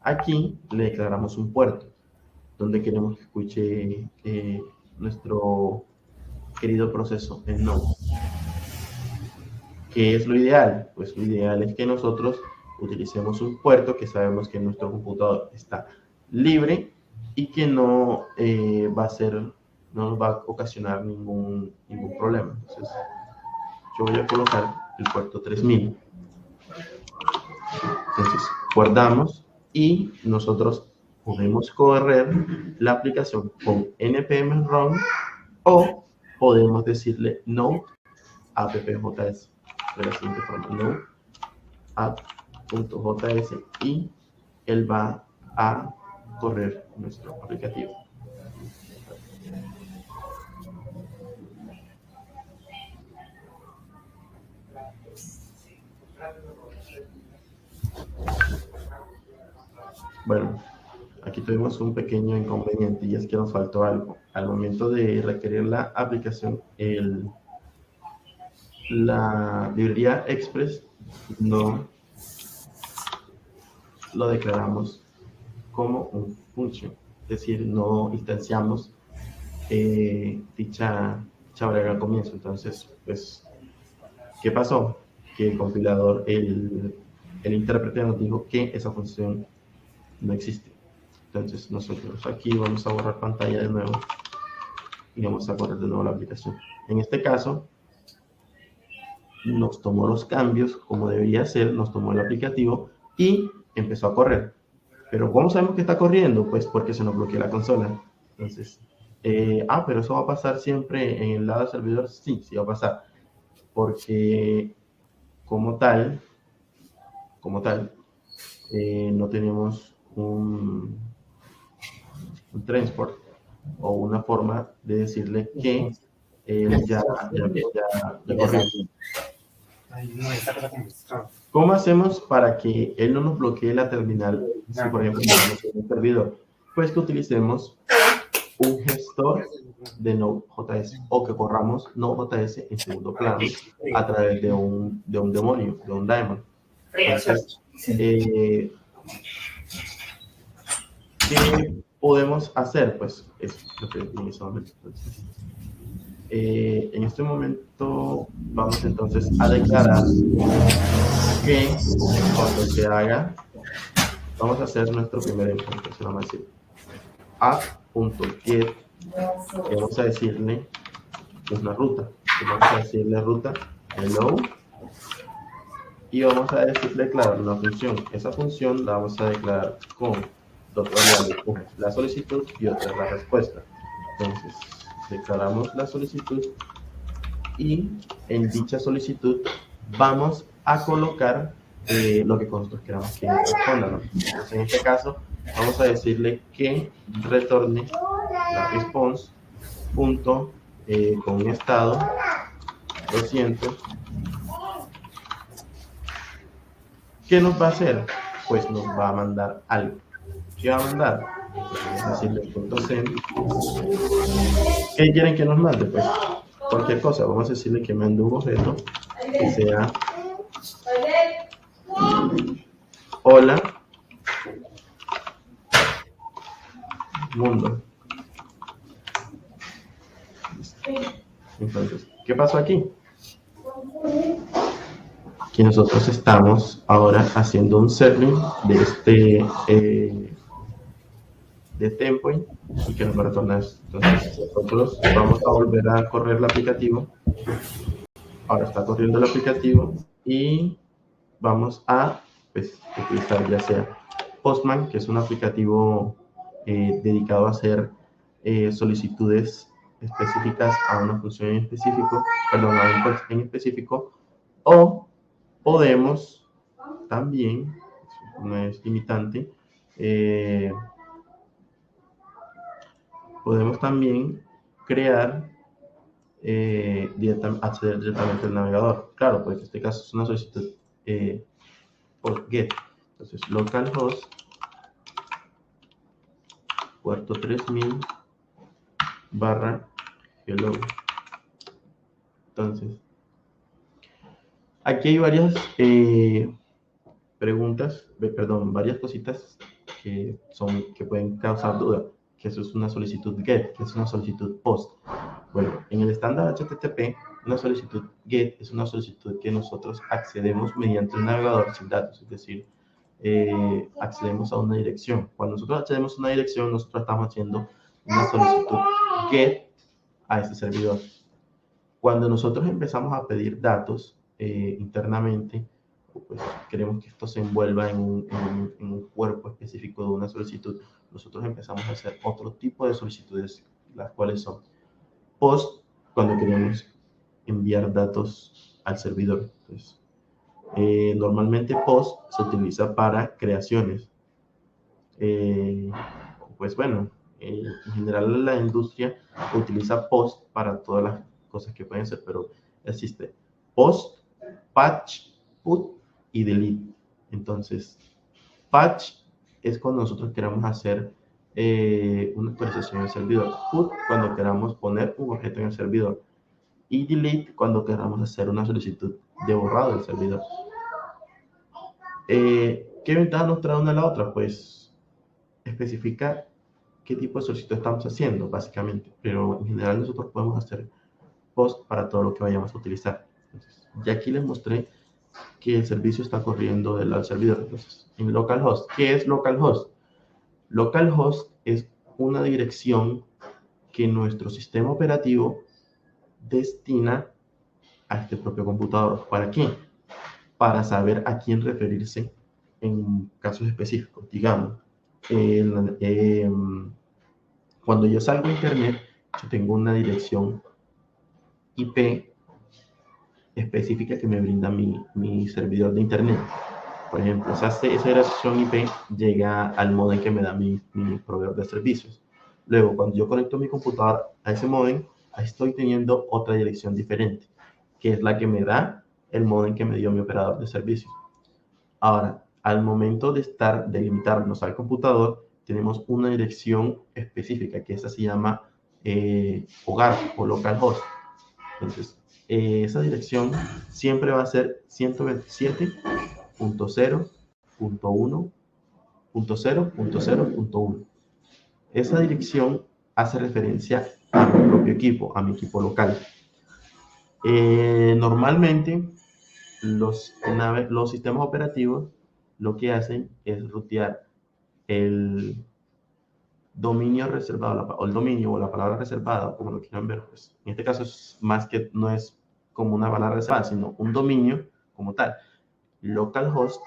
aquí le declaramos un puerto donde queremos que escuche nuestro querido proceso en Node. ¿Qué es lo ideal? Pues lo ideal es que nosotros utilicemos un puerto que sabemos que nuestro computador está libre y que no nos va a ocasionar ningún problema. Entonces, yo voy a colocar el puerto 3000. Entonces, guardamos y nosotros podemos correr la aplicación con npm run o podemos decirle node appjs de la siguiente forma: node app.js y él va a correr nuestro aplicativo. Bueno, aquí tuvimos un pequeño inconveniente y es que nos faltó algo. Al momento de requerir la aplicación, la librería Express no lo declaramos como un function, es decir, no instanciamos dicha breve al comienzo. Entonces, pues, ¿qué pasó? Que el compilador, el intérprete nos dijo que esa función no existe. Entonces nosotros aquí vamos a borrar pantalla de nuevo y vamos a correr de nuevo la aplicación. En este caso, nos tomó los cambios como debería ser, nos tomó el aplicativo y empezó a correr. Pero ¿cómo sabemos que está corriendo? Pues porque se nos bloqueó la consola. Entonces, pero eso va a pasar siempre en el lado del servidor. Sí, sí va a pasar. Porque como tal, no tenemos un transport o una forma de decirle que ya corrió. ¿Cómo hacemos para que él no nos bloquee la terminal si, por ejemplo, tenemos un servidor? Pues que utilicemos un gestor de Node.js o que corramos Node.js en segundo plano a través de un demonio, de un daemon. Entonces, ¿qué podemos hacer? Pues es lo que en ese momento. En este momento vamos entonces a declarar que cuando se haga, vamos a hacer nuestro primer ejemplo. Se llama así: app.get, vamos a decirle una ruta. Vamos a decirle ruta hello y vamos a declarar una función. Esa función la vamos a declarar con dos variables, una es la solicitud y otra es la respuesta. Entonces declaramos la solicitud y en dicha solicitud vamos a colocar lo que nosotros queramos que responda, ¿no? Entonces, en este caso vamos a decirle que retorne la response punto con un estado 200. ¿Qué nos va a hacer? Pues nos va a mandar algo. ¿Qué va a mandar? Vamos a decirle punto send. ¿Qué quieren que nos mande? Pues cualquier cosa. Vamos a decirle que mande un objeto que sea hola mundo. Entonces, ¿qué pasó aquí? Aquí nosotros estamos ahora haciendo un serving de de template y que nos va a retornar esto. Entonces nosotros vamos a volver a correr el aplicativo. Ahora está corriendo el aplicativo y vamos a utilizar ya sea Postman, que es un aplicativo dedicado a hacer solicitudes específicas a una función en específico, perdón, a un call en específico, o podemos también, no es limitante, podemos también crear, acceder directamente al navegador. Claro, pues en este caso es una solicitud PostGet. Entonces, localhost puerto 3000 barra hello. Entonces, aquí hay varias varias cositas que pueden causar duda. Que eso es una solicitud GET, que es una solicitud POST. Bueno, en el estándar HTTP, una solicitud GET es una solicitud que nosotros accedemos mediante un navegador sin datos, es decir, accedemos a una dirección. Cuando nosotros accedemos a una dirección, nosotros estamos haciendo una solicitud GET a este servidor. Cuando nosotros empezamos a pedir datos internamente, pues queremos que esto se envuelva en un cuerpo específico de una solicitud, nosotros empezamos a hacer otro tipo de solicitudes, las cuales son POST, cuando queremos enviar datos al servidor. Entonces, normalmente POST se utiliza para creaciones. Pues bueno, en general la industria utiliza POST para todas las cosas que pueden ser, pero existe POST, patch, put y delete. Entonces, patch es cuando nosotros queramos hacer una actualización en el servidor. Put cuando queramos poner un objeto en el servidor. Y delete cuando queramos hacer una solicitud de borrado del servidor. ¿Qué ventaja nos trae una a la otra? Pues especifica qué tipo de solicitud estamos haciendo, básicamente. Pero en general nosotros podemos hacer POST para todo lo que vayamos a utilizar. Entonces, ya aquí les mostré que el servicio está corriendo del lado del servidor. Entonces, en localhost, ¿qué es localhost? Localhost es una dirección que nuestro sistema operativo destina a este propio computador. ¿Para qué? Para saber a quién referirse en casos específicos. Digamos, cuando yo salgo a internet, yo tengo una dirección IP específica que me brinda mi servidor de internet. Por ejemplo, esa dirección IP llega al modem que me da mi proveedor de servicios. Luego, cuando yo conecto mi computador a ese modem, ahí estoy teniendo otra dirección diferente, que es la que me da el modem que me dio mi operador de servicios. Ahora, al momento de limitarnos al computador, tenemos una dirección específica, que esa se llama hogar o localhost. Entonces, esa dirección siempre va a ser 127.0.1.0.0.1. Esa dirección hace referencia a mi propio equipo, a mi equipo local. Normalmente, los sistemas operativos lo que hacen es rutear el dominio reservado, o el dominio o la palabra reservada, como lo quieran ver. Pues, en este caso es más que no es como una palabra reservada, sino un dominio como tal. Localhost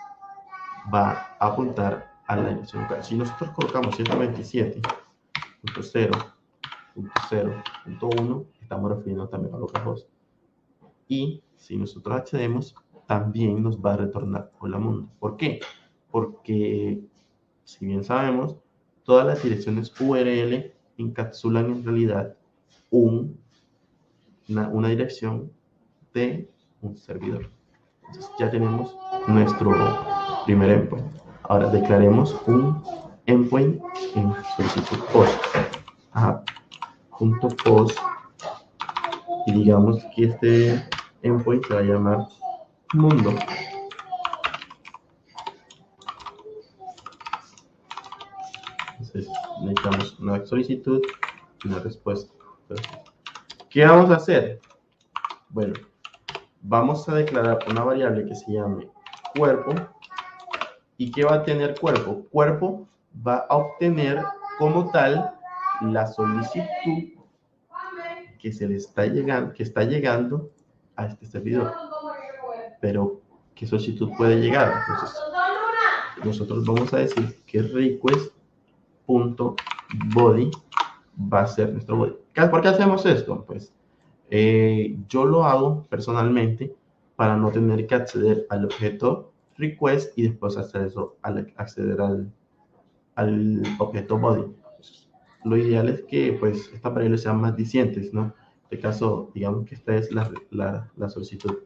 va a apuntar a la dirección local. Si nosotros colocamos 127.0.0.1, estamos refiriendo también a localhost. Y si nosotros accedemos, también nos va a retornar hola mundo. ¿Por qué? Porque, si bien sabemos, todas las direcciones URL encapsulan en realidad una dirección de un servidor. Entonces ya tenemos nuestro primer endpoint. Ahora declaremos un endpoint en solicitud POST. .post, y digamos que este endpoint se va a llamar mundo. Entonces necesitamos una solicitud y una respuesta. Entonces, ¿qué vamos a hacer? Bueno, vamos a declarar una variable que se llame cuerpo. ¿Y qué va a tener cuerpo? Cuerpo va a obtener como tal la solicitud que está llegando a este servidor. Pero, ¿qué solicitud puede llegar? Entonces, nosotros vamos a decir que request.body va a ser nuestro body. ¿Por qué hacemos esto? Pues yo lo hago personalmente para no tener que acceder al objeto request y después acceder al objeto body. Pues, lo ideal es que pues estas variables sean más dicientes, ¿no? En este caso, digamos que esta es la solicitud.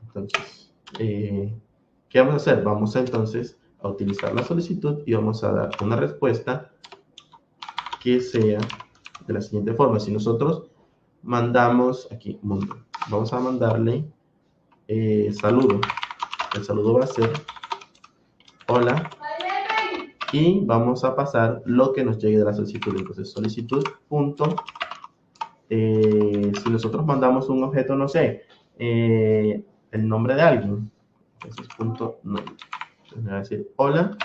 Entonces, ¿qué vamos a hacer? Vamos entonces a utilizar la solicitud y vamos a dar una respuesta que sea de la siguiente forma. Si nosotros mandamos aquí mundo, vamos a mandarle saludo. El saludo va a ser hola y vamos a pasar lo que nos llegue de la solicitud. Entonces solicitud punto, si nosotros mandamos un objeto, no sé, el nombre de alguien, entonces punto nombre. Entonces me va a decir hola,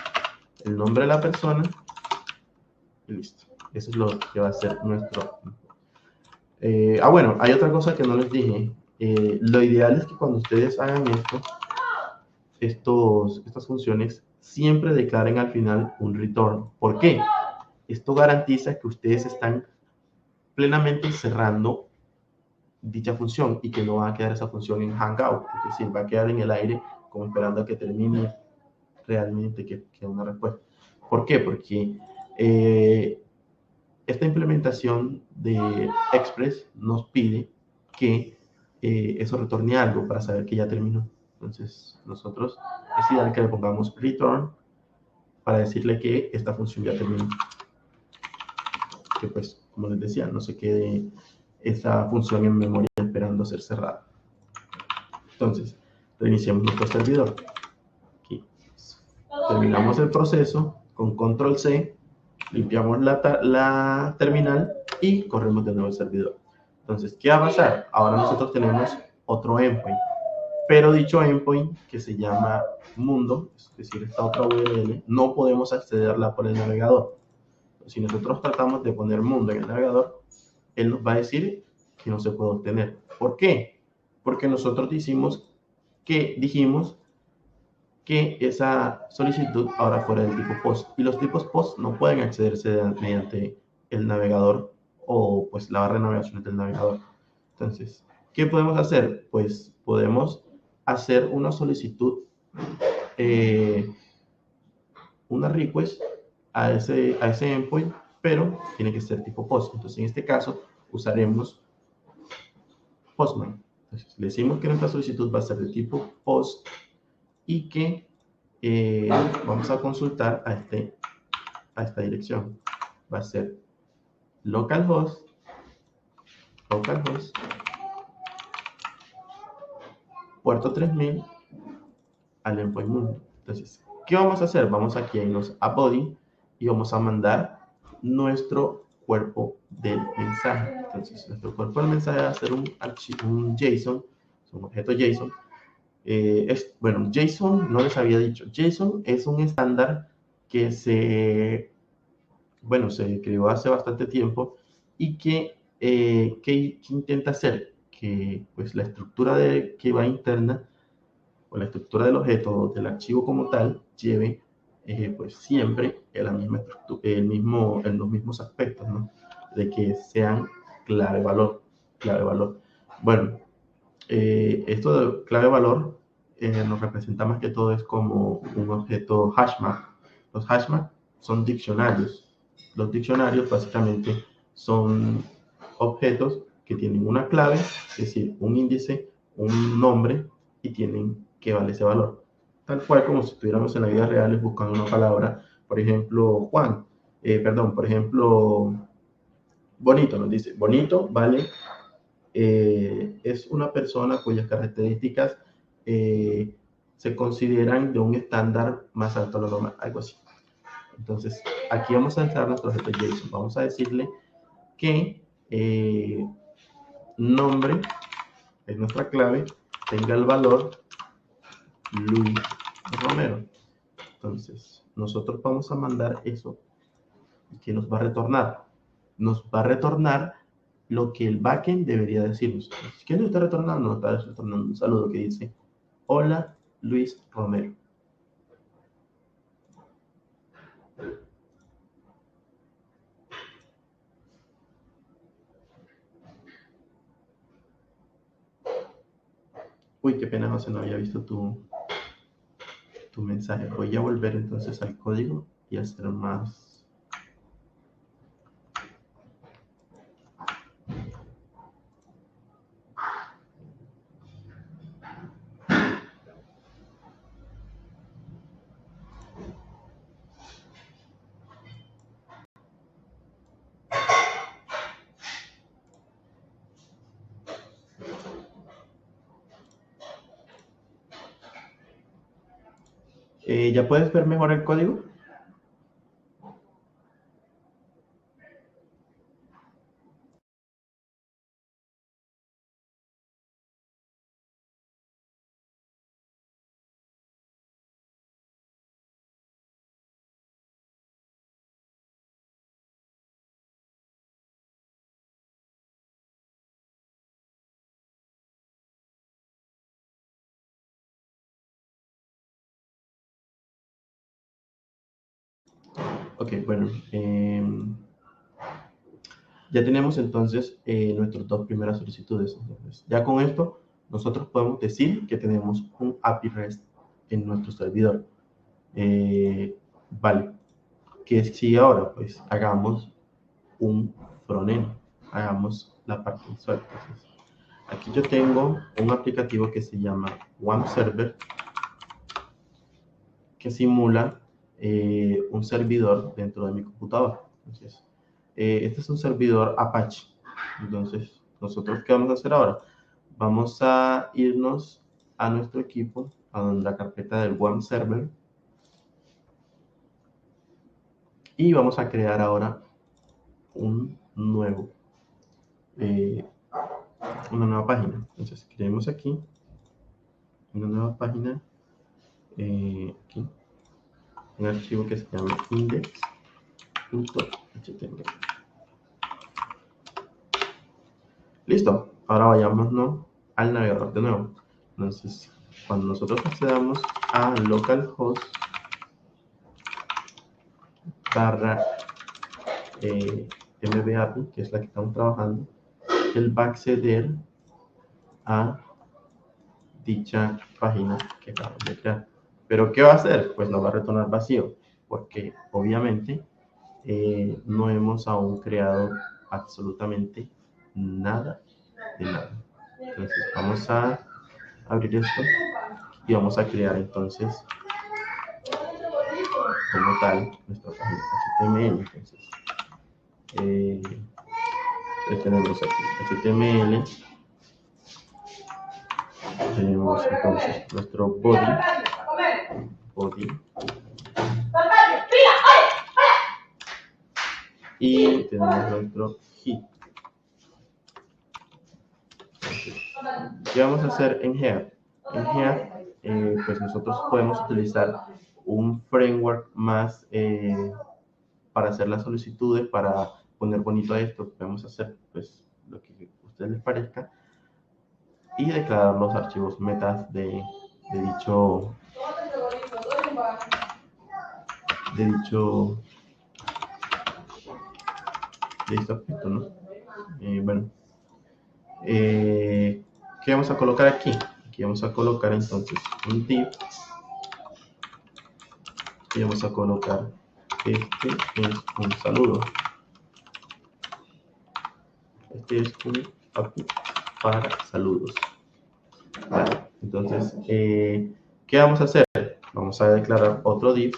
el nombre de la persona y listo. Eso es lo que va a ser nuestro. Bueno, hay otra cosa que no les dije. Lo ideal es que cuando ustedes hagan estas funciones, siempre declaren al final un return. ¿Por qué? Esto garantiza que ustedes están plenamente cerrando dicha función y que no va a quedar esa función en hangout, es decir, va a quedar en el aire como esperando a que termine realmente que una respuesta. ¿Por qué? Porque esta implementación de Express nos pide que eso retorne algo para saber que ya terminó. Entonces, nosotros es ideal que le pongamos return para decirle que esta función ya terminó. Que pues, como les decía, no se quede esa función en memoria esperando ser cerrada. Entonces, reiniciamos nuestro servidor. Aquí. Terminamos el proceso con control C, limpiamos la terminal y corremos de nuevo el servidor. Entonces, ¿qué va a pasar? Ahora nosotros tenemos otro endpoint, pero dicho endpoint que se llama mundo, es decir, esta otra URL, no podemos accederla por el navegador. Si nosotros tratamos de poner mundo en el navegador, él nos va a decir que no se puede obtener. ¿Por qué? Porque nosotros dijimos que esa solicitud ahora fuera del tipo POST y los tipos POST no pueden accederse mediante el navegador o pues la barra de navegación del navegador. Entonces, ¿qué podemos hacer? Pues podemos hacer una solicitud, una request a ese endpoint, pero tiene que ser tipo POST. Entonces, en este caso, usaremos Postman. Entonces, le decimos que nuestra solicitud va a ser de tipo POST y que vamos a consultar a esta dirección. Va a ser localhost, puerto 3000 al endpoint mundo. Entonces, ¿qué vamos a hacer? Vamos aquí a irnos a body y vamos a mandar nuestro cuerpo del mensaje. Entonces, nuestro cuerpo del mensaje va a ser un JSON, un objeto JSON. Bueno, JSON, no les había dicho, JSON es un estándar que se creó hace bastante tiempo y que intenta hacer que pues, la estructura que va interna o la estructura del objeto, del archivo como tal, lleve pues siempre en los mismos aspectos, ¿no? De que sean clave-valor. Bueno, esto de clave-valor nos representa más que todo es como un objeto hashmap. Los hashmap son diccionarios. Los diccionarios básicamente son objetos que tienen una clave, es decir, un índice, un nombre y tienen que vale ese valor. Tal cual como si estuviéramos en la vida real buscando una palabra, por ejemplo, por ejemplo, bonito, nos dice, bonito vale, es una persona cuyas características se consideran de un estándar más alto a lo normal, algo así. Entonces, aquí vamos a entrar nuestro objeto JSON. Vamos a decirle que nombre es nuestra clave, tenga el valor Luis Romero. Entonces, nosotros vamos a mandar eso que nos va a retornar. Nos va a retornar lo que el backend debería decirnos. ¿Qué nos está retornando? Nos está retornando un saludo que dice: hola, Luis Romero. Uy, qué pena, José, no había visto tu mensaje. Voy a volver entonces al código y hacer más. ¿Ya puedes ver mejor el código? Ok, bueno. Ya tenemos entonces nuestras dos primeras solicitudes. Entonces, ya con esto, nosotros podemos decir que tenemos un API REST en nuestro servidor. Vale, ¿qué sigue ahora? Pues hagamos un frontend, hagamos la parte visual. Entonces, aquí yo tengo un aplicativo que se llama OneServer, que simula un servidor dentro de mi computadora. Entonces, este es un servidor Apache. Entonces, nosotros, ¿qué vamos a hacer ahora? Vamos a irnos a nuestro equipo, a la carpeta del OneServer, y vamos a crear ahora un nuevo, eh, una nueva página. Entonces, creemos aquí una nueva página, aquí, un archivo que se llama index.html. Listo, ahora vayámonos al navegador de nuevo. Entonces, cuando nosotros accedamos a localhost barra MBAPI, que es la que estamos trabajando, él va a acceder a dicha página que acabamos de crear. Pero ¿qué va a hacer? Pues nos va a retornar vacío, porque obviamente no hemos aún creado absolutamente nada de nada. Entonces vamos a abrir esto y vamos a crear entonces como tal nuestra página HTML. Entonces tenemos aquí HTML, tenemos entonces nuestro body y tenemos nuestro hit. ¿Qué vamos a hacer en here? En here, pues nosotros podemos utilizar un framework más para hacer las solicitudes, para poner bonito esto. Podemos hacer pues lo que a ustedes les parezca y declarar los archivos metas de dicho aspecto, ¿no? Bueno, ¿qué vamos a colocar aquí? Aquí vamos a colocar entonces un div y vamos a colocar este es un saludo. Este es un API para saludos. Vale, entonces, ¿qué vamos a hacer? Vamos a declarar otro div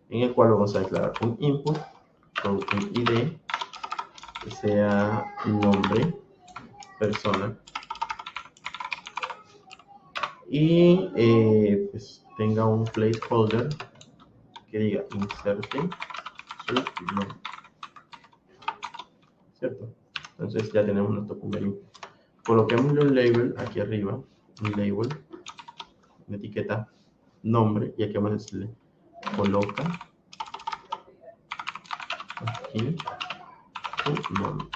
en el cual vamos a declarar un input con un ID que sea nombre, persona, y pues tenga un placeholder que diga inserte su nombre, ¿cierto? Entonces ya tenemos nuestro primer input. Coloquémosle un label aquí arriba, un label, una etiqueta, nombre, y aquí vamos a decirle coloca aquí tu nombre.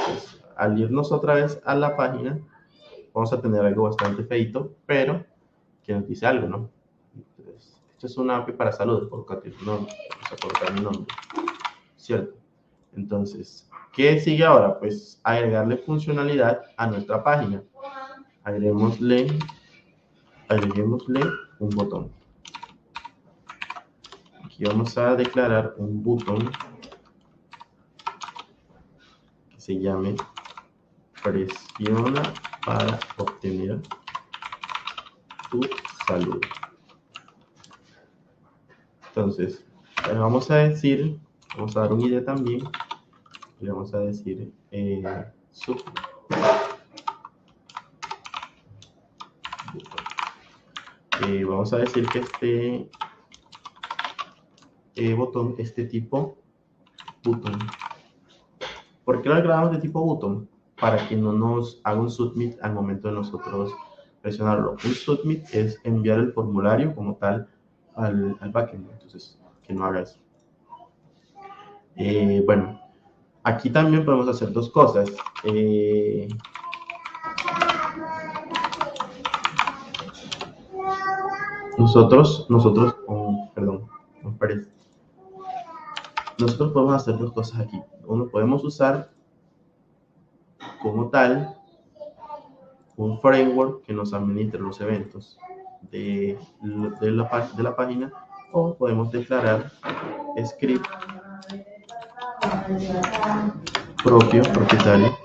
Pues, al irnos otra vez a la página, vamos a tener algo bastante feito, pero que nos dice algo, ¿no? Entonces, esto es una API para salud, por nombre, vamos a colocar mi nombre, ¿cierto? Entonces, ¿qué sigue ahora? Pues agregarle funcionalidad a nuestra página. Agreguémosle un botón. Aquí vamos a declarar un botón que se llame presiona para obtener tu salud. Entonces, le vamos a decir, vamos a dar un ID también, y le vamos a decir sub. Vamos a decir que este botón, este tipo button. ¿Por qué lo agregamos de tipo button? Para que no nos haga un submit al momento de nosotros presionarlo. Un submit es enviar el formulario como tal al backend, entonces que no haga eso. Bueno, aquí también podemos hacer dos cosas. Nosotros podemos hacer dos cosas aquí. Uno, podemos usar como tal un framework que nos administre los eventos de la página, o podemos declarar script propietario.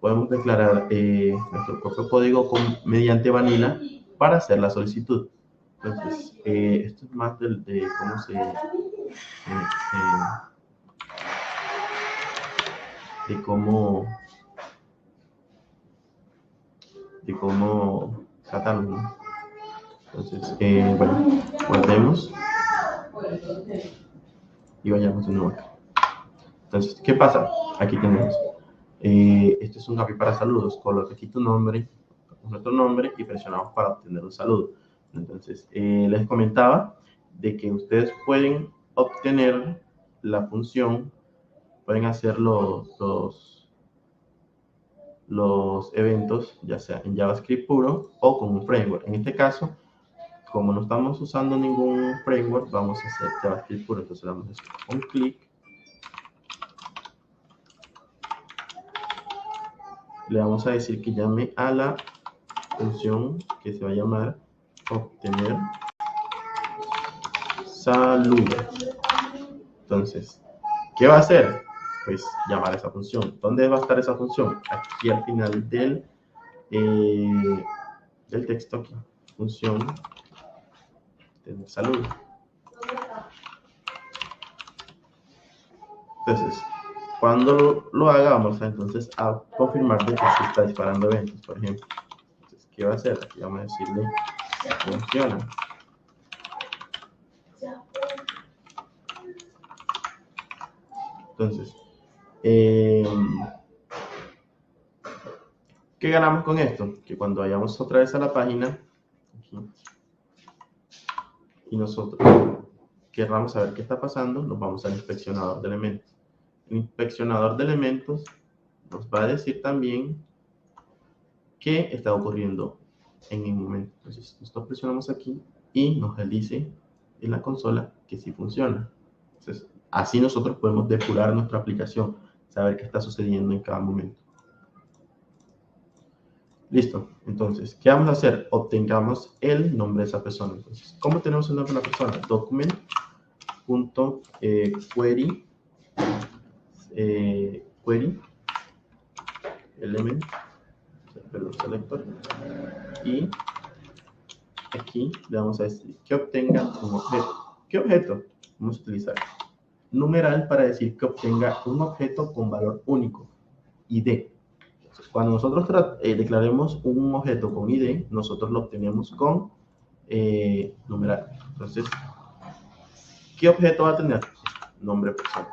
Podemos declarar nuestro propio código mediante Vanilla para hacer la solicitud. Entonces, esto es más de cómo de cómo tratarlo, ¿no? Entonces, bueno, guardemos y vayamos de nuevo acá. Entonces, ¿qué pasa? Aquí tenemos, esto es un API para saludos. Coloca aquí tu nombre, nuestro nombre, y presionamos para obtener un saludo. Entonces, les comentaba de que ustedes pueden obtener la función, pueden hacer los eventos, ya sea en JavaScript puro o con un framework. En este caso, como no estamos usando ningún framework, vamos a hacer JavaScript puro. Entonces, le damos un clic, le vamos a decir que llame a la función que se va a llamar obtener salud. Entonces, ¿qué va a hacer? Pues llamar a esa función. ¿Dónde va a estar esa función? Aquí al final del texto, aquí, función obtener salud. Entonces, cuando lo haga, vamos a entonces a confirmar de que se está disparando eventos, por ejemplo. Entonces, ¿qué va a hacer? Aquí vamos a decirle funciona. Entonces, ¿qué ganamos con esto? Que cuando vayamos otra vez a la página, aquí, y nosotros querramos saber qué está pasando, nos vamos al inspeccionador de elementos. El inspeccionador de elementos nos va a decir también qué está ocurriendo en el momento. Entonces, nosotros presionamos aquí y nos dice en la consola que sí funciona. Entonces, así nosotros podemos depurar nuestra aplicación, saber qué está sucediendo en cada momento. Listo. Entonces, ¿qué vamos a hacer? Obtengamos el nombre de esa persona. Entonces, ¿cómo tenemos el nombre de la persona? Document.query element, perdón, selector, y aquí le vamos a decir que obtenga un objeto. ¿Qué objeto vamos a utilizar? Numeral para decir que obtenga un objeto con valor único, ID. Entonces, cuando nosotros declaremos un objeto con ID, nosotros lo obtenemos con numeral. Entonces, ¿qué objeto va a tener? Nombre persona.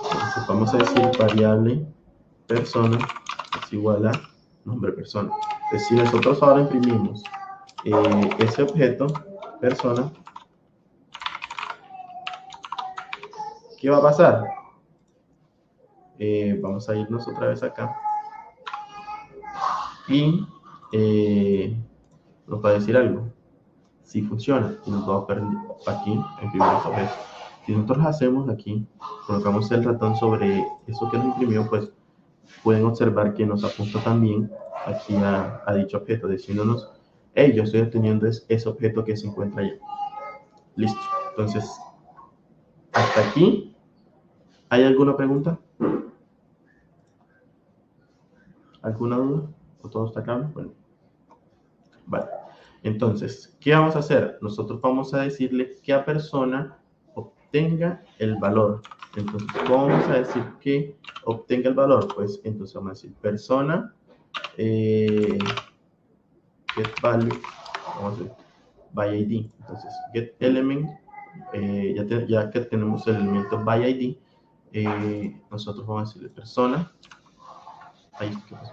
Entonces, vamos a decir variable persona es igual a nombre persona. Entonces, si nosotros ahora imprimimos ese objeto persona, ¿qué va a pasar? Vamos a irnos otra vez acá y nos va a decir algo. Si funciona, y nos va a perder aquí imprimir los objetos. Si nosotros hacemos aquí, colocamos el ratón sobre eso que nos imprimió, pues pueden observar que nos apunta también aquí a dicho objeto, diciéndonos, hey, yo estoy obteniendo ese objeto que se encuentra allá. Listo. Entonces, hasta aquí, ¿hay alguna pregunta? ¿Alguna duda? ¿O todo está claro? Bueno, vale. Entonces, ¿qué vamos a hacer? Nosotros vamos a decirle que a persona obtenga el valor. Entonces, ¿cómo vamos a decir que obtenga el valor? Pues entonces vamos a decir persona get value, vamos a decir by ID. Entonces, get element, ya que tenemos el elemento by ID, nosotros vamos a decirle persona. Ahí, ¿qué pasó?